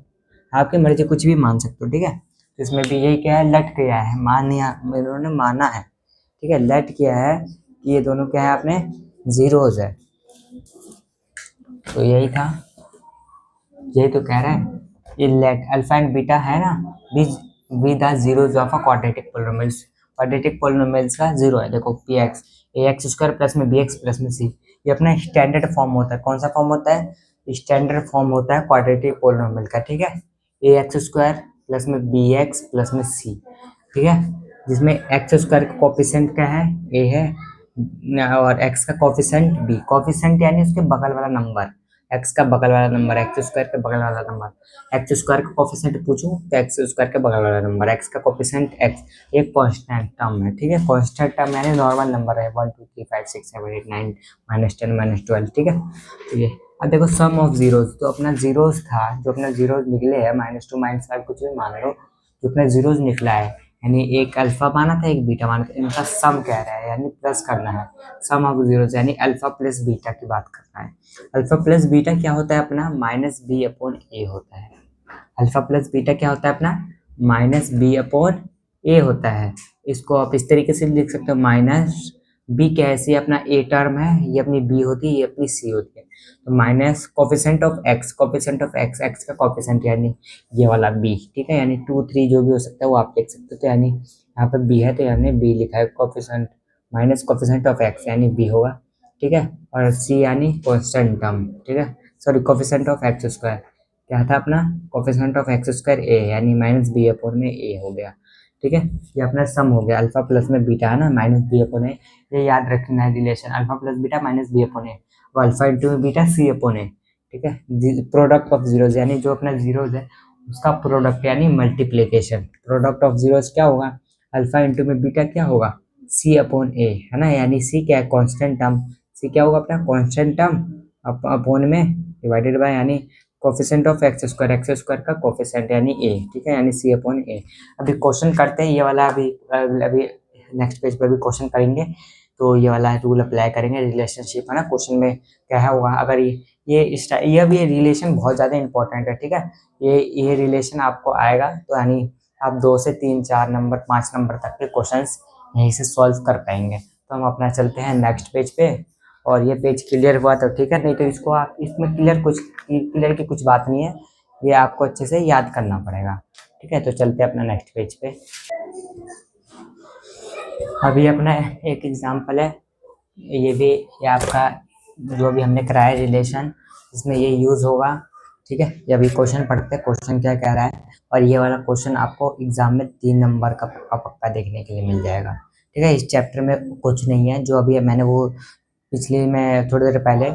आपकी मर्जी, कुछ भी मान सकते हो, ठीक है। तो इसमें भी यही क्या है, लट किया है, इन्होंने माना है, ठीक है, लट किया है कि ये दोनों क्या है, आपने जीरोस है, तो यही था, यही तो कह रहा है, ये लेट अल्फा एंड बीटा है ना, be the zeros of a quadratic polynomials का जीरो है, देखो पी एक्स ए एक्स स्क्वायर प्लस में बी एक्स प्लस में सी, ये अपना स्टैंडर्ड फॉर्म होता है, कौन सा फॉर्म होता है, स्टैंडर्ड फॉर्म होता है क्वाड्रेटिक पोलिनोमियल का, ठीक है, ए एक्स स्क्वायर प्लस में बी एक्स प्लस में सी, ठीक है, जिसमें एक्स स्क्वायर का कोफिशिएंट क्या है, ए है, और एक्स का कोफिशिएंट बी, कोफिशिएंट यानी उसके बगल वाला नंबर, एक्स का बगल वाला नंबर, एक्स स्क्वायर के बगल वाला नंबर, एक्स स्क्वायर का कोफिशिएंट पूछूं तो एक्स स्क्वायर के बगल वाला नंबर, एक्स का कोफिशिएंट एक्स, एक कांस्टेंट टर्म है, ठीक है, कांस्टेंट टर्म यानी नॉर्मल नंबर है, 1 2 3 5 6 7 8 9 -10 -12, ठीक है। तो ये अब देखो सम ऑफ जीरोस, तो अपना जीरोस था, जो अपना जीरोस निकले है, -2 -5 कुछ भी मान लो, जो अपना जीरोस निकला है, यानी एक अल्फा माना था, एक बीटा माना था, इनका सम कह रहा है, यानी प्लस करना है, सम ऑफ जीरोस यानी अल्फा प्लस बीटा की बात करना है। अल्फा प्लस बीटा क्या होता है अपना, -b/a होता है, अल्फा प्लस बीटा क्या होता है अपना, -b/a होता है, इसको आप इस तरीके से लिख सकते हो, माइनस बी कैसी अपना ए टर्म है, ये अपनी बी होती है, ये अपनी सी होती है, तो minus coefficient of x, x का कोफिशिएंट यानी ये वाला बी, ठीक है, यानी 2 3 जो भी हो सकता है वो आप लिख सकते हो, तो यानी यहाँ पे बी है तो यानी बी लिखा है, coefficient minus coefficient of x यानी बी होगा, ठीक है, और सी यानी कांस्टेंट टर्म, ठीक है, sorry coefficient of x square, क्या था अपना, कोफिशिएंट ऑफ एक्स स्क्वायर ए, यानी -b/a हो गया, ठीक है। ये अपना सम हो गया, अल्फा प्लस में बीटा है ना, -b/a, ये याद रखना है relation, alpha plus beta -b/a, और अल्फा इंटू बीटा c/a, ठीक है, प्रोडक्ट ऑफ जीरोस, यानी जो अपना जीरोस है उसका प्रोडक्ट यानी मल्टीप्लीकेशन, प्रोडक्ट ऑफ जीरोस क्या होगा, अल्फा इंटू में बीटा क्या होगा, सी अपॉन ए, है ना, यानी सी क्या है, कांस्टेंट टर्म, सी क्या होगा अपना कांस्टेंट टर्म अपॉन में डिवाइडेड बाय यानी कोफिशिएंट ऑफ एक्स स्क्वायर का कोफिशिएंट यानी ए, ठीक है, यानी सी अपॉन ए। अभी क्वेश्चन करते हैं ये वाला, अभी नेक्स्ट पेज पर भी क्वेश्चन करेंगे, तो ये वाला रूल अप्लाई करेंगे, रिलेशनशिप है ना, क्वेश्चन में क्या है होगा, अगर ये भी रिलेशन बहुत ज़्यादा इंपॉर्टेंट है, ठीक है, ये रिलेशन आपको आएगा तो यानी आप 2 से 3 4 नंबर 5 नंबर तक के क्वेश्चंस यहीं से सॉल्व कर पाएंगे। तो हम अपना चलते हैं नेक्स्ट पेज पे, और ये पेज क्लियर हुआ तो ठीक है, नहीं तो इसको आप इसमें क्लियर की कुछ बात नहीं है, ये आपको अच्छे से याद करना पड़ेगा, ठीक है। तो चलते हैं अपना नेक्स्ट पेज पे। अभी अपना एक एग्जाम्पल है, ये आपका जो भी हमने कराया रिलेशन, इसमें ये यूज़ होगा, ठीक है। ये अभी क्वेश्चन पढ़ते हैं, क्वेश्चन क्या कह रहा है, और ये वाला क्वेश्चन आपको एग्जाम में 3 नंबर का पक्का देखने के लिए मिल जाएगा, ठीक है। इस चैप्टर में कुछ नहीं है, जो अभी मैंने वो पिछले में थोड़ी देर पहले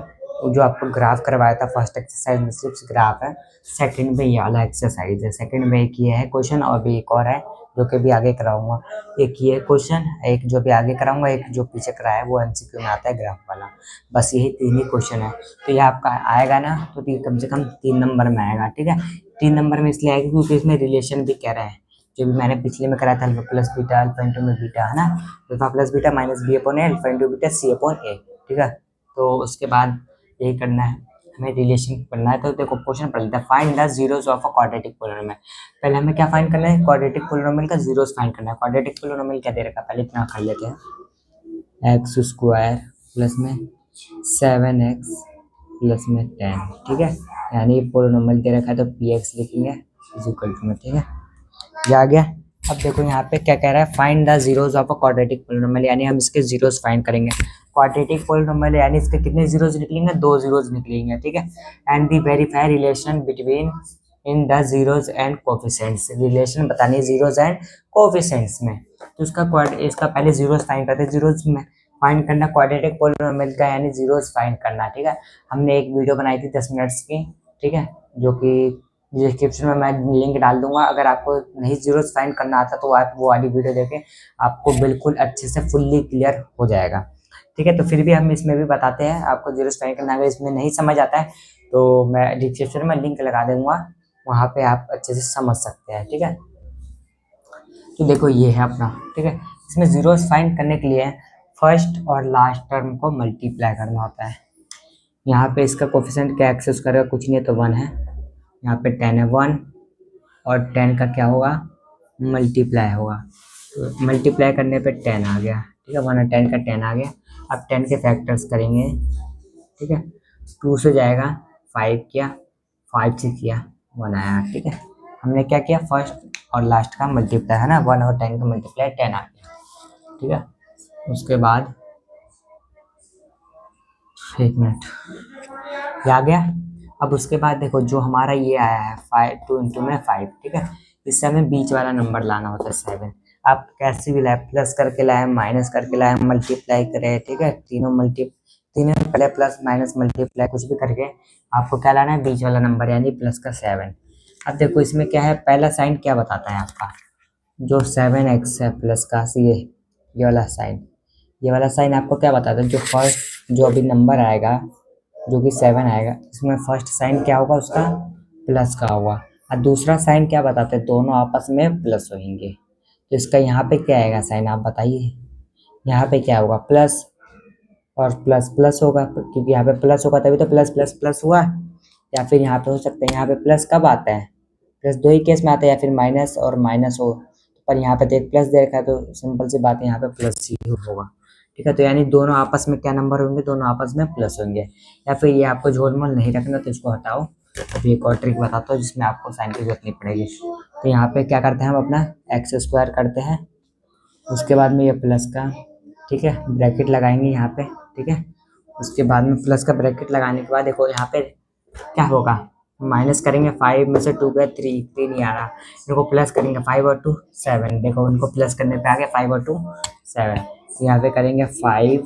जो आपको ग्राफ करवाया था, फर्स्ट एक्सरसाइज में सिर्फ ग्राफ है, सेकंड में ये वाला एक्सरसाइज है, सेकंड में एक ये है क्वेश्चन और भी एक और है जो कि भी आगे कराऊंगा, एक ये क्वेश्चन, एक जो भी आगे कराऊंगा, एक जो पीछे कराया है वो एमसीक्यू में आता है ग्राफ वाला, बस यही 3 ही क्वेश्चन है। तो ये आपका आएगा ना, तो कम से कम 3 नंबर में आएगा, ठीक है। 3 नंबर में इसलिए आएगा क्योंकि इसमें रिलेशन भी कह रहे हैं, जो भी मैंने पिछले में कराया था, alpha plus beta alpha into में बीटा, है ना, alpha plus beta minus B upon A alpha into beta C upon A, ठीक है। तो उसके बाद यही करना है, हमें रिलेशन पढ़ना है। तो देखो क्वेश्चन पढ़ लेते हैं, find the zeros of a quadratic polynomial. पहले हमें क्या फाइंड करना है, क्वाड्रेटिक पोलिनोमियल का जीरोस फाइंड करना है। क्वाड्रेटिक पोलिनोमियल क्या दे रखा है, पहले इतना कर लेते हैं, एक्स स्क्वायर प्लस में 7x प्लस में 10, ठीक है, यानी पोलिनोमियल दे रखा है तो पी एक्स लिखेंगे इज इक्वल टू में, ठीक है, ये आ गया। अब देखो यहाँ पे क्या कह रहा है, find the zeros of a quadratic polynomial, यानी हम इसके जीरोस फाइंड करेंगे। क्वाड्रेटिक पोलिनोमियल यानी इसके कितने जीरोस निकलेंगे, 2 जीरोस निकलेंगे, ठीक है। And the verify relation between in the zeros and coefficients, relation बतानी है जीरोस एंड कोफिशिएंट्स में। तो इसका पहले जीरोस फाइंड करते हैं, जीरोस में फाइंड करना क्वाड्रेटिक पोलिनोमियल का, यानी जीरोस फाइंड करना, ठीक है। हमने एक वीडियो बनाई थी 10 मिनट्स की, ठीक है, जो कि डिस्क्रिप्शन में मैं लिंक डाल दूंगा, अगर आपको नहीं जीरोस फाइंड करना आता तो आप वो वाली वीडियो देखें, आपको बिल्कुल अच्छे से फुल्ली क्लियर हो जाएगा, ठीक है। तो फिर भी हम इसमें भी बताते हैं आपको जीरोस फाइंड करना, अगर इसमें नहीं समझ आता है तो मैं डिस्क्रिप्शन में लिंक लगा दूंगा, वहाँ पे आप अच्छे से समझ सकते हैं, ठीक है। तो देखो ये है अपना, ठीक है, इसमें जीरोस फाइंड करने के लिए फर्स्ट और लास्ट टर्म को मल्टीप्लाई करना होता है। यहाँ पे इसका कोफिशिएंट क्या एक्स स्क्वायर का कुछ नहीं है तो 1 है, यहाँ पे 10 है, 1 और 10 का क्या होगा, मल्टीप्लाई होगा, तो मल्टीप्लाई करने पे 10 आ गया, ठीक है, 1 और 10 का 10 आ गया। अब 10 के फैक्टर्स करेंगे, ठीक है, 2 से जाएगा 5 किया, 5 से किया 1 आया, ठीक है। हमने क्या किया, फर्स्ट और लास्ट का मल्टीप्लाई, है ना, 1 और 10 का मल्टीप्लाई 10 आ गया, ठीक है। उसके बाद एक मिनट, ये आ गया। अब उसके बाद देखो जो हमारा ये आया है 5 2 इंटू में 5, ठीक है, इससे हमें बीच वाला नंबर लाना होता है 7। आप कैसे भी लाए, प्लस करके लाए, माइनस करके लाए, मल्टीप्लाई करें, तीनों पहले प्लस माइनस मल्टीप्लाई कुछ भी करके आपको क्या लाना है, बीच वाला नंबर यानी प्लस का 7। अब देखो इसमें क्या है, पहला साइन क्या बताता है आपका, जो 7x है प्लस का ये वाला साइन आपको क्या बताता है, जो फर्स्ट जो अभी नंबर आएगा जो कि 7 आएगा, इसमें फर्स्ट साइन क्या होगा उसका, प्लस का होगा, और दूसरा साइन क्या बताते हैं, दोनों आपस में प्लस होंगे। तो इसका यहाँ पे क्या आएगा साइन, आप बताइए, यहाँ पे क्या होगा, प्लस और प्लस प्लस होगा, क्योंकि यहाँ पे प्लस होगा तभी तो प्लस प्लस प्लस हुआ। या फिर यहाँ पे हो सकता है, यहाँ पे प्लस कब आता है, प्लस 2 ही केस में आता है, या फिर माइनस और माइनस हो, पर यहाँ पे तो एक प्लस दे रखा है तो सिंपल सी बात है, यहाँ पे प्लस ही होगा, ठीक है। तो यानी दोनों आपस में क्या नंबर होंगे, दोनों आपस में प्लस होंगे। या फिर ये आपको झोलमोल नहीं रखना तो इसको हटाओ, अभी एक और ट्रिक बताता हूँ जिसमें आपको साइन की जरूरत नहीं पड़ेगी। तो यहाँ पे क्या करते हैं, हम अपना एक्स स्क्वायर करते हैं, उसके बाद में ये प्लस का, ठीक है, ब्रैकेट लगाएंगे यहाँ पे, ठीक है। उसके बाद में प्लस का ब्रैकेट लगाने के बाद देखो यहाँ पे क्या होगा, माइनस करेंगे, 5 में से 2 गए 3 नहीं आ रहा, इनको प्लस करेंगे 5 और 2 7, देखो उनको प्लस करने पे आ गया 5 और 2 7। यहाँ पे करेंगे 5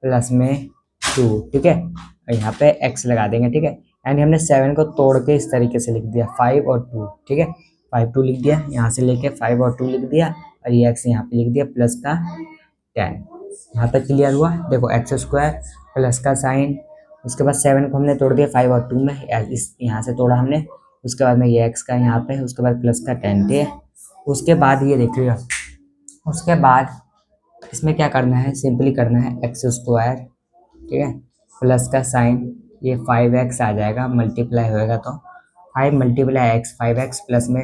प्लस में 2, ठीक है, और यहाँ पे x लगा देंगे, ठीक है। यानी हमने 7 को तोड़ के इस तरीके से लिख दिया 5 और 2, ठीक है, 5 2 लिख दिया, यहाँ से लेके 5 और 2 लिख दिया, और ये x यहाँ पे लिख दिया प्लस का 10। यहाँ तक क्लियर हुआ। देखो एक्स स्क्वायर प्लस का साइन, उसके बाद 7 को हमने तोड़ दिया 5 और 2 में, इस यहाँ से तोड़ा हमने। उसके बाद में ये x का यहाँ पे, उसके बाद प्लस का 10, ठीक है। उसके बाद ये देख लिया, उसके बाद इसमें क्या करना है, सिंपली करना है एक्स स्क्वायर, ठीक है, प्लस का साइन, ये 5x आ जाएगा, मल्टीप्लाई होएगा तो 5 मल्टीप्लाई एक्स 5x प्लस में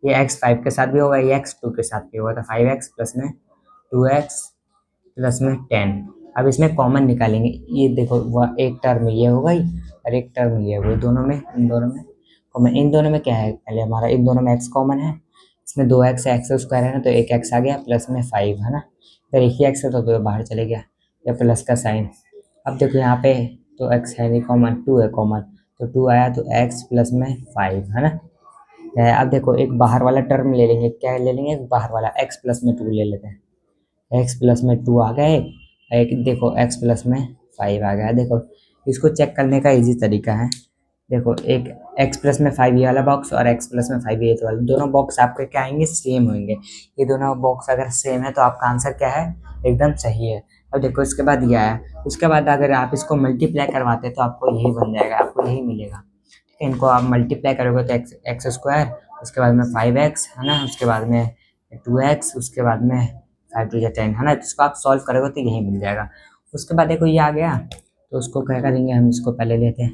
ये x 5 के साथ भी होगा, ये x 2 के साथ भी होगा, तो 5x प्लस में 2x प्लस में 10। अब इसमें कॉमन निकालेंगे, ये देखो वह एक टर्म ये होगा ही और एक टर्म ये होगा, दोनों में, इन दोनों में कॉमन। इन दोनों में क्या है, पहले हमारा इन दोनों में x कॉमन है, इसमें 2x है, एक्स स्क्वायर है ना, तो एक x आ गया प्लस में 5 है ना, अगर एक ही x है तो 2 बाहर चले गया, या प्लस का साइन। अब देखो यहाँ पे तो x है नहीं कॉमन, 2 है कॉमन, तो 2 आया तो x प्लस में 5 है ना। अब देखो एक बाहर वाला टर्म ले लेंगे, क्या ले लेंगे, बाहर वाला x प्लस में 2 ले लेते हैं, x प्लस में 2 आ गया एक देखो x प्लस में 5 आ गया। देखो इसको चेक करने का इजी तरीका है, देखो एक x प्लस में 5 ये वाला बॉक्स और x प्लस में 5 ये वाला, दोनों बॉक्स आपके क्या आएंगे, सेम होंगे। ये दोनों बॉक्स अगर सेम है तो आपका आंसर क्या है, एकदम सही है। अब देखो इसके बाद ये आया, उसके बाद अगर आप इसको मल्टीप्लाई करवाते हैं तो आपको यही बन जाएगा, आपको यही मिलेगा, ठीक है। इनको आप मल्टीप्लाई करोगे तो एक्स स्क्वायर, उसके बाद में 5x है ना, उसके बाद में 2x, उसके बाद में 5 2 10 है ना, तो इसको आप सॉल्व करोगे तो यही मिल जाएगा। उसके बाद देखो ये आ गया, तो उसको क्या करेंगे, हम इसको पहले लेते हैं,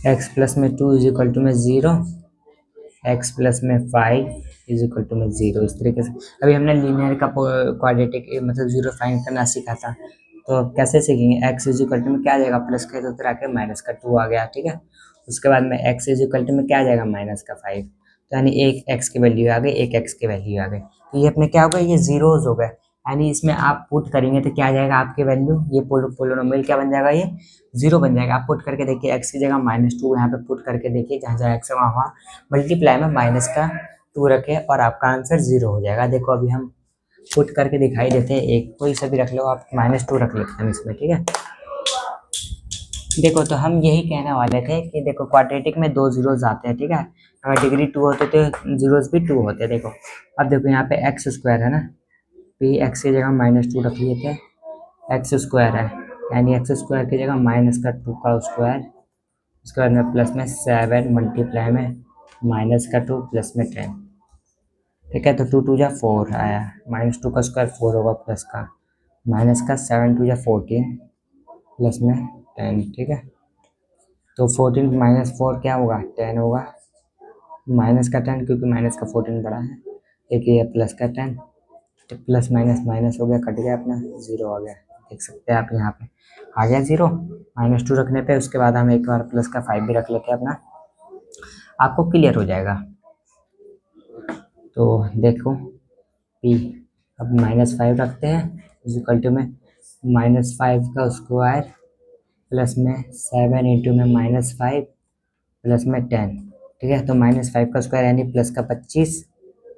x प्लस में 2 इज इक्वल टू में 0, x प्लस में 5 इज इक्वल टू में 0। इस तरीके से अभी हमने लीनियर का क्वाड्रेटिक मतलब 0 फाइंड करना सीखा था, तो कैसे सीखेंगे, x इज इक्वल टू में क्या आ जाएगा, प्लस का उतर आके माइनस का 2 आ गया, ठीक है। उसके बाद में x इज इक्वल टू में क्या आ जाएगा, माइनस का 5, तो यानी एक x की वैल्यू आ गई, एक x की वैल्यू आ गई, तो ये अपने क्या हो गया, ये जीरोज हो गए, यानी इसमें आप पुट करेंगे तो क्या आ जाएगा आपकी वैल्यू, ये पोलिनोमियल क्या बन जाएगा, ये 0 बन जाएगा। आप पुट करके देखिए, x की जगह -2 यहाँ पे पुट करके देखिए, जहाँ जहाँ x है वहाँ मल्टीप्लाई में माइनस का 2 रखे और आपका आंसर 0 हो जाएगा। देखो अभी हम पुट करके दिखाई देते हैं, एक कोई सा भी रख लो आप, -2 रख लेते हैं इसमें, ठीक है। देखो तो हम यही कहने वाले थे कि देखो क्वाड्रेटिक में 2 जीरोज आते हैं, ठीक है, अगर डिग्री 2 होते तो जीरोज भी 2 होते हैं। देखो अब देखो यहाँ पे एक्स स्क्वायर है ना, पी एक्स की जगह -2 रख लिए थे, एक्स स्क्वायर है, यानी एक्स स्क्वायर की जगह माइनस का 2 का स्क्वायर, उसके बाद में प्लस में 7 मल्टीप्लाई में माइनस का 2 प्लस में 10, ठीक है। तो 2 2 जा 4 आया, -2 का स्क्वायर 4 होगा, प्लस का माइनस का 7 2 जा 14 प्लस में 10, ठीक है। तो 14 माइनस 4 क्या होगा, 10 होगा, माइनस का 10 क्योंकि माइनस का 14 बड़ा है, एक ये प्लस का 10, तो प्लस माइनस माइनस हो गया, कट गया अपना, 0 आ गया, देख सकते हैं आप यहाँ पे आ गया 0, -2 रखने पे। उसके बाद हम एक बार प्लस का 5 भी रख लेते हैं अपना, आपको क्लियर हो जाएगा। तो देखो p, अब -5 रखते हैं इज इक्वल टू में -5 का स्क्वायर प्लस में 7 इंटू में -5 प्लस में 10, ठीक है। तो -5 का स्क्वायर यानी प्लस का 25,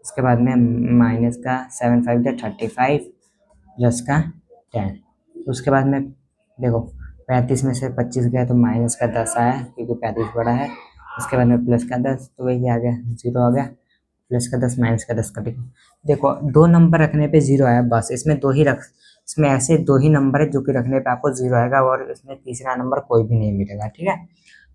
उसके बाद में माइनस का 7 5 का 35 प्लस का 10, उसके बाद में देखो 35 में से 25 गया तो माइनस का 10 आया क्योंकि 35 बड़ा है, उसके बाद में प्लस का 10, तो वही आ गया 0 आ गया, प्लस का 10 माइनस का 10 कटेगा। देखो 2 नंबर रखने पे 0 आया, बस इसमें 2 ही इसमें ऐसे 2 ही नंबर है जो कि रखने पे आपको 0 आएगा और इसमें तीसरा नंबर कोई भी नहीं मिलेगा, ठीक है।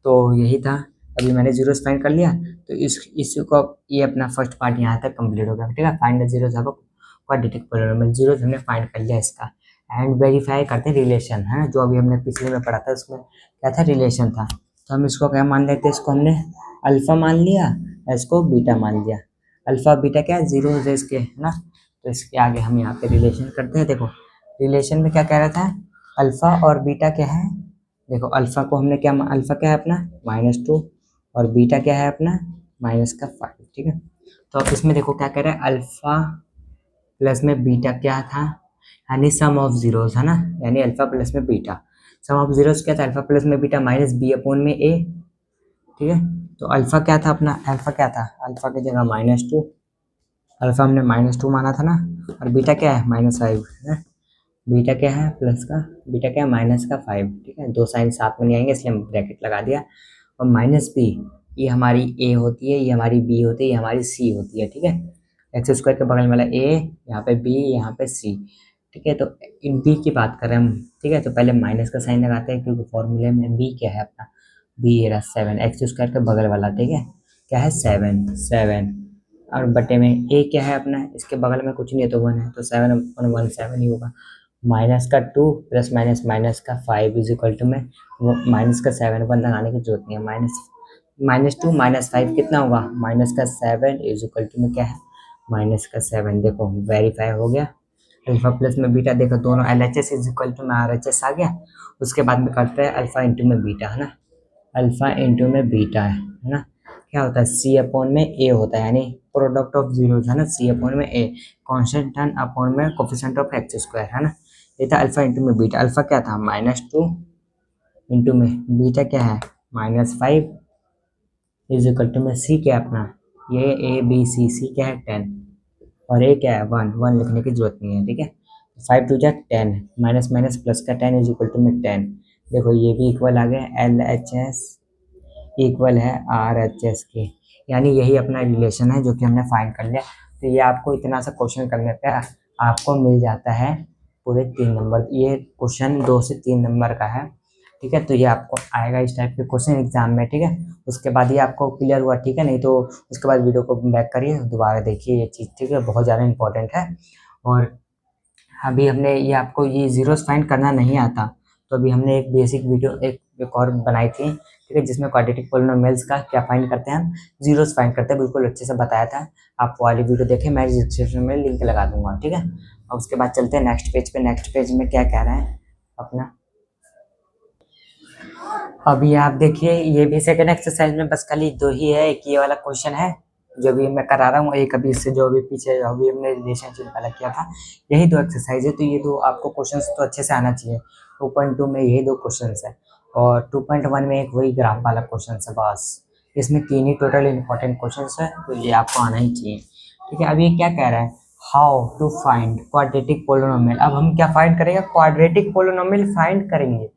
तो यही था, अभी मैंने जीरोस फाइंड कर लिया, तो इसको ये अपना फर्स्ट पार्ट यहाँ तक कंप्लीट हो गया, ठीक है। Find the zeros of quadratic polynomial, zeros हमने फाइंड कर लिया इसका, एंड वेरीफाई करते हैं रिलेशन, है जो अभी हमने पिछले में पढ़ा था, उसमें क्या था, रिलेशन था। तो हम इसको क्या मान लेते हैं, इसको हमने अल्फा मान लिया, इसको बीटा मान लिया, अल्फा बीटा क्या है, जीरोस है इसके, है ना। तो इसके आगे हम यहाँ पे रिलेशन करते हैं। देखो रिलेशन में क्या कह रहा था, अल्फा और बीटा क्या है, देखो अल्फा को हमने क्या, अल्फा क्या है अपना -2 और बीटा क्या है अपना -5, ठीक है। तो अब इसमें देखो क्या कह रहा है, अल्फा प्लस में बीटा क्या था, यानी सम ऑफ जीरोस, है ना, यानी अल्फा प्लस में बीटा, सम ऑफ जीरोस क्या था, अल्फा प्लस में बीटा -b/a, ठीक है। तो अल्फा क्या था अपना, अल्फा क्या था, अल्फा की जगह -2, अल्फा हमने -2 माना था ना, और बीटा क्या है -5, है ना। बीटा क्या है प्लस का, बीटा क्या है -5, ठीक है। 2 साइन साथ में नहीं आएंगे इसलिए हम ब्रैकेट लगा दिया, और -b ये हमारी a होती है, ये हमारी b होती है, ये हमारी c होती है, ठीक है। एक्स स्क्वायर के बगल में वाला ए, यहाँ पे बी, यहाँ पे सी। ठीक है, तो बी की बात करें हम, ठीक है, तो पहले माइनस का साइन लगाते हैं क्योंकि फॉर्मूले में बी क्या है अपना, बी ये रहा 7, एक्स स्क्वायर के बगल वाला, ठीक है, क्या है 7, 7 और बटे में ए क्या है अपना, इसके बगल में कुछ नहीं है तो 1 है, तो 7/1 7 ही होगा। माइनस का 2 प्लस माइनस माइनस का 5 इज इक्वल टू में माइनस का 7 वन लगाने की जरूरत नहीं है, -2 -5 कितना होगा, माइनस का 7 इज इक्वल टू में क्या है, माइनस का 7। देखो वेरीफाई हो गया। अल्फा प्लस में बीटा, देखो दोनों LHS इज इक्वल टू में RHS आ गया। उसके बाद में करते हैं अल्फा इंटू में बीटा, है ना, अल्फा इंटू में बीटा है ना, क्या होता है C अपॉन में A होता है, यानी प्रोडक्ट ऑफ जीरोस है ना, C अपॉन में A, कॉन्स्टेंट टर्म अपॉन में कोफिशिएंट ऑफ एक्स स्क्वायर, है ना। ये था अल्फा इंटू में बीटा। अल्फा क्या था -2 इंटू में बीटा क्या है -5 इज इक्वल टू में C क्या है अपना, ये ABC क्या है 10 और A क्या है 1 लिखने की जरूरत नहीं है, ठीक है। 5 2 जा 10, माइनस माइनस प्लस का 10 इज इक्वल टू में 10। देखो ये भी इक्वल आ गया, LHS इक्वल है RHS के, यानी यही अपना रिलेशन है जो कि हमने फाइंड कर लिया। तो ये आपको इतना सा क्वेश्चन करने पे आपको मिल जाता है पूरे 3 नंबर। ये क्वेश्चन 2 से 3 नंबर का है, ठीक है। तो ये आपको आएगा इस टाइप के क्वेश्चन एग्जाम में, ठीक है। उसके बाद ये आपको क्लियर हुआ, ठीक है, नहीं तो उसके बाद वीडियो को बैक करिए, दोबारा देखिए ये चीज़, ठीक है, बहुत ज़्यादा इंपॉर्टेंट है। और अभी हमने ये आपको ये जीरोस फाइंड करना नहीं आता, तो अभी हमने एक बेसिक वीडियो एक और बनाई थी, ठीक है, जिसमें क्वाड्रेटिक पोलिनोमियल्स का क्या फाइंड करते हैं हम, जीरोस फाइंड करते हैं, बिल्कुल अच्छे से बताया था। आप वाली वीडियो देखें, मैं डिस्क्रिप्शन में लिंक लगा दूंगा, ठीक है। और उसके बाद चलते हैं नेक्स्ट पेज पे। नेक्स्ट पेज में क्या कह रहे हैं अपना, अभी आप देखिए ये भी सेकंड एक्सरसाइज में बस खाली 2 ही है। एक ये वाला क्वेश्चन है जो भी मैं करा रहा हूँ, एक अभी इससे जो भी पीछे अभी हमने रिलेशनशिप वाला किया था, यही 2 एक्सरसाइज है। तो ये 2 आपको क्वेश्चंस तो अच्छे से आना चाहिए। 2.2 में यही 2 क्वेश्चंस है और 2.1 में एक वही ग्राफ वाला क्वेश्चन है बस। इसमें 3 ही टोटल इंपॉर्टेंट क्वेश्चंस है, तो ये आपको आना ही चाहिए, ठीक है। अभी ये क्या कह रहा है, how to find quadratic polynomial. अब हम क्या फाइंड करेंगे, क्वाड्रेटिक पोलिनोमियल फाइंड करेंगे,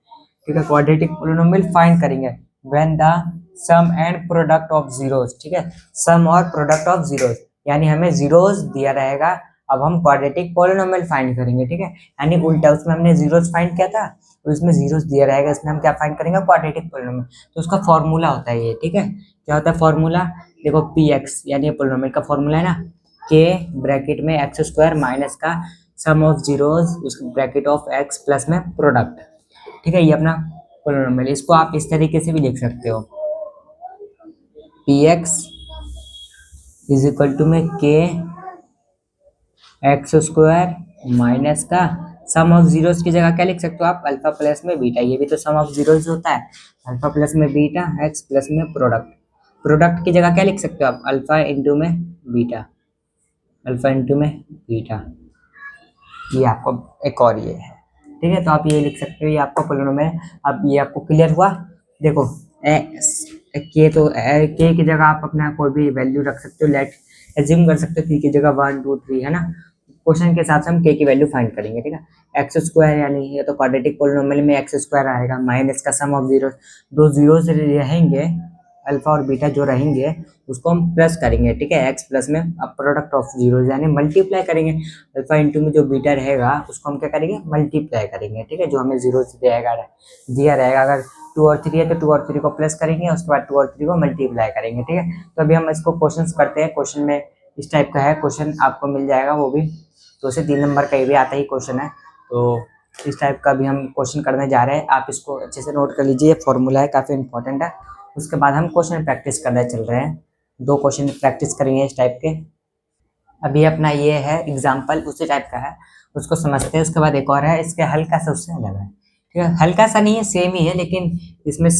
ठीक है, क्वाड्रेटिक पोलिनोमियल फाइंड करेंगे when the sum and product of zeros, ठीक है, सम और प्रोडक्ट ऑफ जीरोस, यानी हमें जीरोस दिया रहेगा। अब हम क्वाड्रेटिक पोलिनोमियल फाइंड करेंगे, ठीक है, यानी उल्टा, उसमें हमने जीरोस फाइंड किया था और इसमें जीरोस दिया रहेगा, इसमें हम क्या फाइंड करेंगे, क्वाड्रेटिक पोलिनोमियल। तो उसका फॉर्मूला होता है ये, ठीक है, क्या होता है फॉर्मूला, देखो PX यानी पोलिनोमियल का फॉर्मूला है ना, K ब्रैकेट में एक्स स्क्वायर माइनस का सम ऑफ जीरोस उसके ब्रैकेट ऑफ एक्स प्लस में प्रोडक्ट, ठीक है, ये अपना पोलिनोमियल। इसको आप इस तरीके से भी लिख सकते हो, PX इज इक्वल टू में K एक्स स्क्वायर माइनस का सम ऑफ जीरोस की जगह क्या लिख सकते हो आप, अल्फा प्लस में बीटा, ये भी तो सम ऑफ जीरोस होता है, अल्फा प्लस में बीटा एक्स प्लस में प्रोडक्ट। प्रोडक्ट की जगह क्या लिख सकते हो आप, अल्फा इंटू में बीटा, अल्फा इंटू में बीटा। ये आपको एक और ये है, ठीक है, तो आप ये लिख सकते हो, ये आपका पोलिनोमियल। अब ये आपको क्लियर हुआ। देखो के, तो के की जगह आप अपना कोई भी वैल्यू रख सकते हो, लेट एज्यूम कर सकते हो के की जगह 1 2 3, है ना। क्वेश्चन के हिसाब से हम के की वैल्यू फाइंड करेंगे, ठीक है। एक्स स्क्वायर यानी ये तो क्वाड्रेटिक पोलिनोमियल में एक्स स्क्वायर आएगा, माइनस का सम ऑफ जीरो, 2 जीरोस रहेंगे, अल्फा और बीटा जो रहेंगे उसको हम प्लस करेंगे, ठीक है, एक्स प्लस में अब प्रोडक्ट ऑफ जीरो यानी मल्टीप्लाई करेंगे, अल्फा इंटू में जो बीटा रहेगा उसको हम क्या करेंगे, मल्टीप्लाई करेंगे, ठीक है, जो हमें जीरो दिया रहेगा। अगर 2 और 3 है तो 2 और 3 को प्लस करेंगे, उसके बाद 2 और 3 को मल्टीप्लाई करेंगे, ठीक है। तो अभी हम इसको क्वेश्चन करते हैं। क्वेश्चन में इस टाइप का है, क्वेश्चन आपको मिल जाएगा, वो भी 2 से 3 नंबर का ये भी आता ही क्वेश्चन है। तो इस टाइप का भी हम क्वेश्चन करने जा रहे हैं, आप इसको अच्छे से नोट कर लीजिए, फॉर्मूला है, काफ़ी इंपॉर्टेंट है। उसके बाद हम क्वेश्चन प्रैक्टिस करने चल रहे हैं, 2 क्वेश्चन प्रैक्टिस करेंगे इस टाइप के। अभी अपना ये है एग्जाम्पल उसी टाइप का है, उसको समझते हैं। उसके बाद एक और है, इसके हल्का सा उससे अलग है, ठीक है, हल्का सा नहीं है, सेम ही है, लेकिन इसमें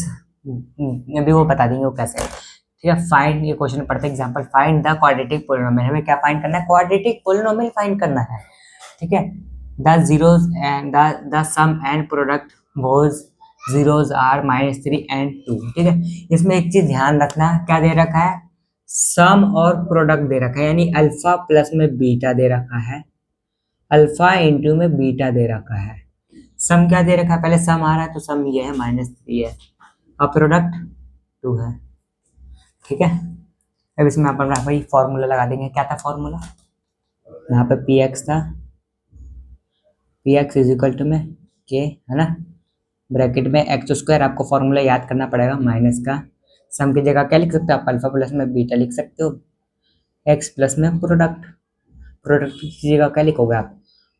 अभी वो बता देंगे वो कैसे है, ठीक है। फाइंड, ये क्वेश्चन पढ़ते हैं example, find the quadratic polynomial. हमें क्या फाइंड करना है, क्वाड्रेटिक पोलिनोमियल फाइंड करना है, ठीक है। The zeros and the sum and product both zeros are -3 and 2, ठीक है। इसमें एक चीज ध्यान रखना, क्या दे रखा है, सम और प्रोडक्ट दे रखा है, यानी अल्फा प्लस में बीटा दे रखा है, अल्फा इंटू में बीटा दे रखा है। सम क्या दे रखा है, पहले सम आ रहा है तो सम ये है -3 है, और प्रोडक्ट 2 है, ठीक है। अब इसमें अपन वही फॉर्मूला लगा देंगे। क्या था फॉर्मूला, यहाँ पे पी एक्स था, P X is equal to में के, है ना, ब्रैकेट में एक्स स्क्वायर, आपको फॉर्मूला याद करना पड़ेगा, माइनस का सम की जगह क्या लिख सकते हो आप, अल्फा प्लस में बीटा लिख सकते हो, एक्स प्लस में प्रोडक्ट, प्रोडक्ट की जगह क्या लिखोगे आप,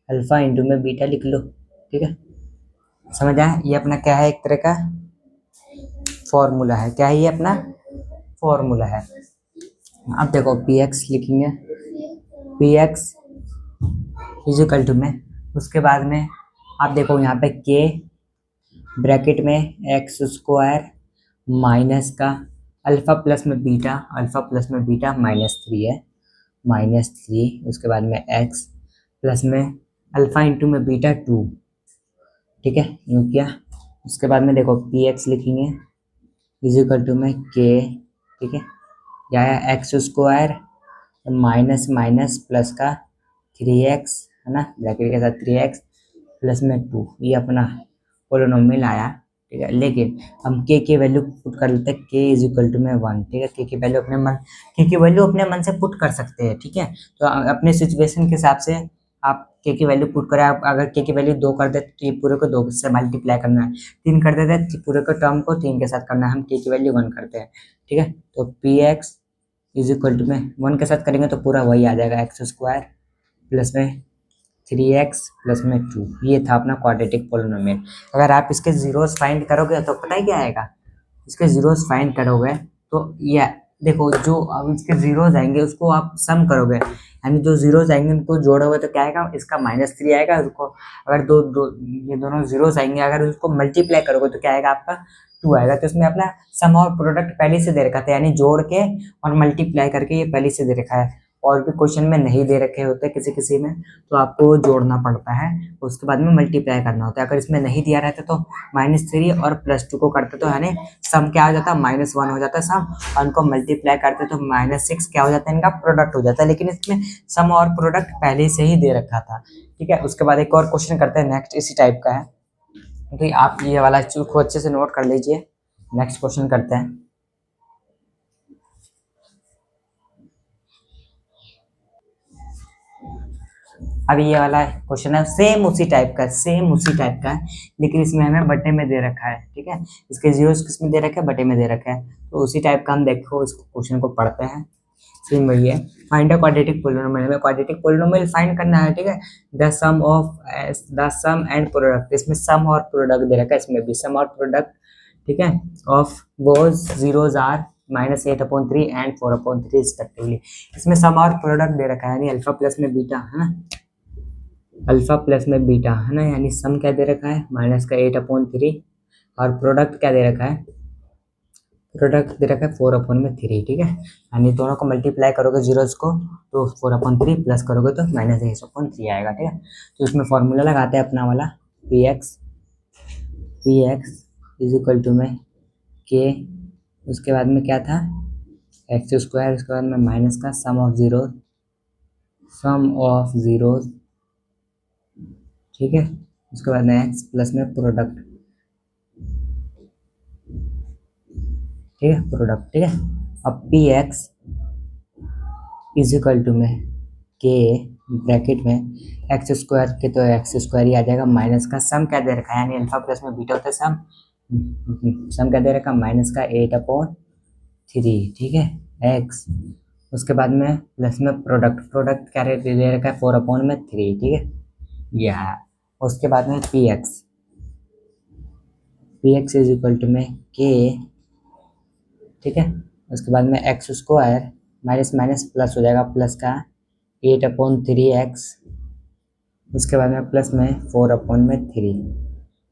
अल्फा इंटू में बीटा लिख लो। ठीक है, समझ आया, ये अपना क्या है, एक तरह का फॉर्मूला है, क्या है ये अपना फॉर्मूला है। अब देखो पी एक्स लिखेंगे, P X is equal to में, उसके बाद में आप देखो यहाँ पे के ब्रैकेट में एक्स स्क्वायर माइनस का अल्फा प्लस में बीटा, अल्फा प्लस में बीटा -3 है, -3, उसके बाद में एक्स प्लस में अल्फा इंटू में बीटा 2। ठीक है, यूँ किया, उसके बाद में देखो पी एक्स लिखेंगे इज इक्वल टू में के, ठीक है, या x square minus minus plus का 3x, है ना, ब्रैकेट के साथ 3x प्लस में 2, ये अपना पोलिनोमियल आया। ठीक है, लेकिन हम के की वैल्यू पुट कर लेते हैं, के इज इक्वल टू में 1। ठीक है, के की वैल्यू अपने मन से पुट कर सकते हैं। ठीक है, तो अपने सिचुएशन के हिसाब से आप के की वैल्यू पुट करें, आप अगर के की वैल्यू 2 कर दे तो ये पूरे को 2 से मल्टीप्लाई करना है, 3 कर देते हैं पूरे को टर्म को 3 के साथ करना है, हम के की वैल्यू 1 करते हैं। ठीक है, तो P X is equal to में 1 के साथ करेंगे तो पूरा वही आ जाएगा, एक्स स्क्वायर प्लस में 3x प्लस में 2, ये था अपना क्वाड्रेटिक पोलिनोमियल। अगर आप इसके जीरोस फाइंड करोगे तो पता है क्या आएगा, इसके जीरोस फाइंड करोगे तो ये देखो, जो अब इसके जीरोस आएंगे उसको आप सम करोगे, यानी जो जीरोस आएंगे उनको जोड़ोगे तो क्या आएगा, इसका -3 आएगा, उसको अगर ये दोनों जीरोस आएंगे, अगर उसको मल्टीप्लाई करोगे तो क्या आएगा, आपका 2 आएगा। तो इसमें अपना सम और प्रोडक्ट पहले से दे रखा था, यानी जोड़ के और मल्टीप्लाई करके ये पहले से दे रखा है, और भी क्वेश्चन में नहीं दे रखे होते किसी किसी में, तो आपको जोड़ना पड़ता है, उसके बाद में मल्टीप्लाई करना होता है। अगर इसमें नहीं दिया रहता तो -3 और +2 को करते तो यानी सम क्या हो जाता, -1 हो जाता सम, और उनको मल्टीप्लाई करते तो -6 क्या हो जाता है, इनका प्रोडक्ट हो जाता है, लेकिन इसमें सम और प्रोडक्ट पहले से ही दे रखा था। ठीक है, उसके बाद एक और क्वेश्चन करते हैं नेक्स्ट, इसी टाइप का है, तो आप ये वाला चीज को अच्छे से नोट कर लीजिए। नेक्स्ट क्वेश्चन करते हैं, अब ये वाला क्वेश्चन है सेम उसी टाइप का है, लेकिन इसमें हमें बटे में दे रखा है। ठीक है, इसके जीरोस किस में दे रखे हैं, बटे में दे रखे हैं, तो उसी टाइप का हम देखो इस क्वेश्चन को पढ़ते हैं। सेम वही है, फाइंड अ क्वाड्रेटिक पोलिनोमियल, हमें क्वाड्रेटिक पोलिनोमियल फाइंड करना है। ठीक है, द सम एंड प्रोडक्ट, इसमें सम और प्रोडक्ट दे रखा है, इसमें भी सम और प्रोडक्ट। ठीक है, of both zeros are -8/3 and 4/3 respectively, इसमें सम और प्रोडक्ट दे रखा है, यानी अल्फा प्लस में बीटा, है ना, अल्फा प्लस में बीटा, है ना, यानी सम क्या दे रखा है, -8/3, और प्रोडक्ट क्या दे रखा है, प्रोडक्ट दे रखा है 4/3। ठीक है, यानी दोनों को मल्टीप्लाई करोगे जीरोस को तो 4/3 प्लस करोगे तो -8/3 आएगा। ठीक है, तो इसमें फॉर्मूला लगाते हैं अपना वाला, P X is equal to में के, उसके बाद में क्या था, एक्स स्क्वायर, उसके बाद में माइनस का सम ऑफ जीरोस। ठीक है, उसके बाद में एक्स प्लस में प्रोडक्ट। ठीक है, प्रोडक्ट। ठीक है, अब P X is equal to में के ब्रैकेट में एक्स स्क्वायर के, तो एक्स स्क्वायर ही आ जाएगा, माइनस का सम क्या दे रखा है, यानी अल्फा प्लस में बीटा होता है सम क्या दे रखा है, माइनस का 8/3। ठीक है, एक्स, उसके बाद में प्लस में प्रोडक्ट क्या दे रखा है, 4/3। ठीक है, या उसके बाद में P X is equal to में के। ठीक है, उसके बाद में X square minus minus plus हो जाएगा, प्लस का 8/3x, उसके बाद में प्लस में 4/3।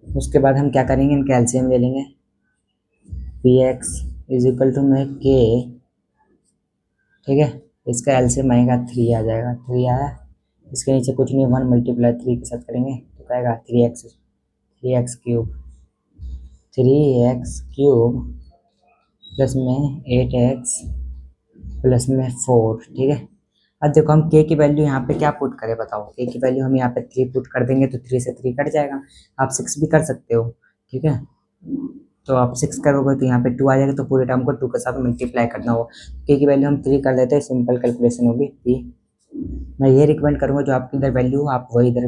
उसके बाद हम क्या करेंगे, इनके एलसीएम ले लेंगे, P X is equal to में के। ठीक है, इसका एलसीएम आएगा 3 आ जाएगा, 3 आया, इसके नीचे कुछ नहीं, 1 × 3 के साथ करेंगे तो क्या आएगा, 3x क्यूब प्लस में 8x प्लस में 4। ठीक है, अब देखो हम k की वैल्यू यहाँ पे क्या पुट करें, बताओ, k की वैल्यू हम यहाँ पे 3 पुट कर देंगे तो 3 से 3 कट जाएगा, आप 6 भी कर सकते हो। ठीक है, तो आप 6 करोगे तो यहाँ पे 2 आ जाएगा, तो पूरे टर्म को 2 के साथ मल्टीप्लाई करना होगा। k की वैल्यू हम 3 कर देते हैं, सिंपल कैलकुलेशन होगी, p मैं ये रिकमेंड करूँगा जो आपकी इधर वैल्यू हो आप वही इधर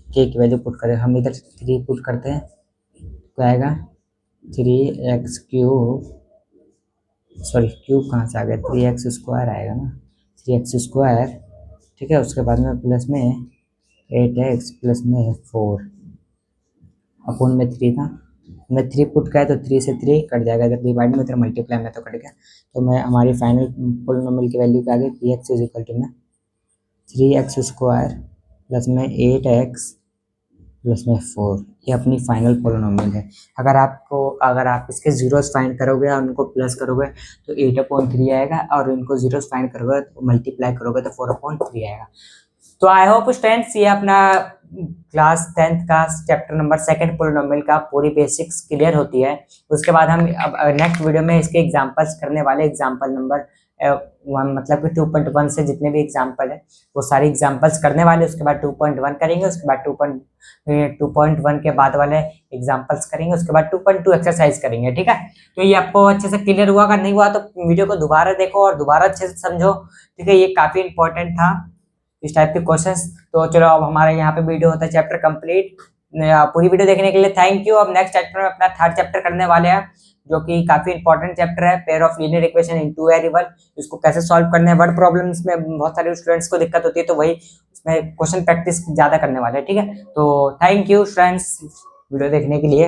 के की वैल्यू पुट करें। हम इधर 3 पुट करते हैं तो आएगा 3x क्यूब, सॉरी क्यूब कहाँ से आ गया, 3x स्क्वायर आएगा ना, 3x स्क्वायर। ठीक है, उसके बाद में प्लस में 8x प्लस में 4 अपोन में 3 था, मैं 3 पुट किया तो 3 से 3 कट जाएगा, इधर डिवाइड में इधर मल्टीप्लाई में तो कट गया। तो मैं हमारी फाइनल पोलिनोमियल की वैल्यू क्या आ गई, 3x इज इक्वल टू में 3x स्क्वायर प्लस में 8x प्लस में 4, ये अपनी फाइनल पोलिनोमियल है। अगर आप इसके जीरोस फाइंड करोगे और उनको प्लस करोगे तो 8/3 आएगा, और इनको जीरोस फाइंड करोगे तो मल्टीप्लाई करोगे तो 4/3 आएगा। तो आई होप स्टूडेंट्स ये अपना क्लास 10th का चैप्टर नंबर 2 पोलिनोमियल का पूरी बेसिक्स क्लियर होती है। उसके बाद हम अब नेक्स्ट वीडियो में इसके एग्जांपल्स करने वाले, एग्जांपल नंबर 1 मतलब कि 2.1 से जितने भी एग्जांपल है वो सारे एग्जांपल्स करने वाले। उसके बाद 2.1 करेंगे, उसके बाद 2.1 के बाद वाले एग्जांपल्स करेंगे, उसके बाद 2.2 एक्सरसाइज करेंगे। ठीक है, तो ये आपको अच्छे से क्लियर हुआ, अगर नहीं हुआ तो वीडियो को दोबारा देखो और दोबारा अच्छे से समझो। ठीक है, ये काफी इंपॉर्टेंट था इस टाइप के क्वेश्चंस। तो चलो अब हमारे यहाँ पे वीडियो होता है चैप्टर कंप्लीट। पूरी वीडियो देखने के लिए थैंक यू। अब नेक्स्ट चैप्टर में अपना 3rd चैप्टर करने वाले हैं जो कि काफी इंपॉर्टेंट चैप्टर है, pair of linear equation in 2 variable. इसको कैसे सॉल्व करना है, वर्ड प्रॉब्लम्स में बहुत सारे स्टूडेंट्स को दिक्कत होती है, तो वही उसमें क्वेश्चन प्रैक्टिस ज्यादा करने वाले हैं। ठीक है, तो थैंक यू फ्रेंड्स वीडियो देखने के लिए।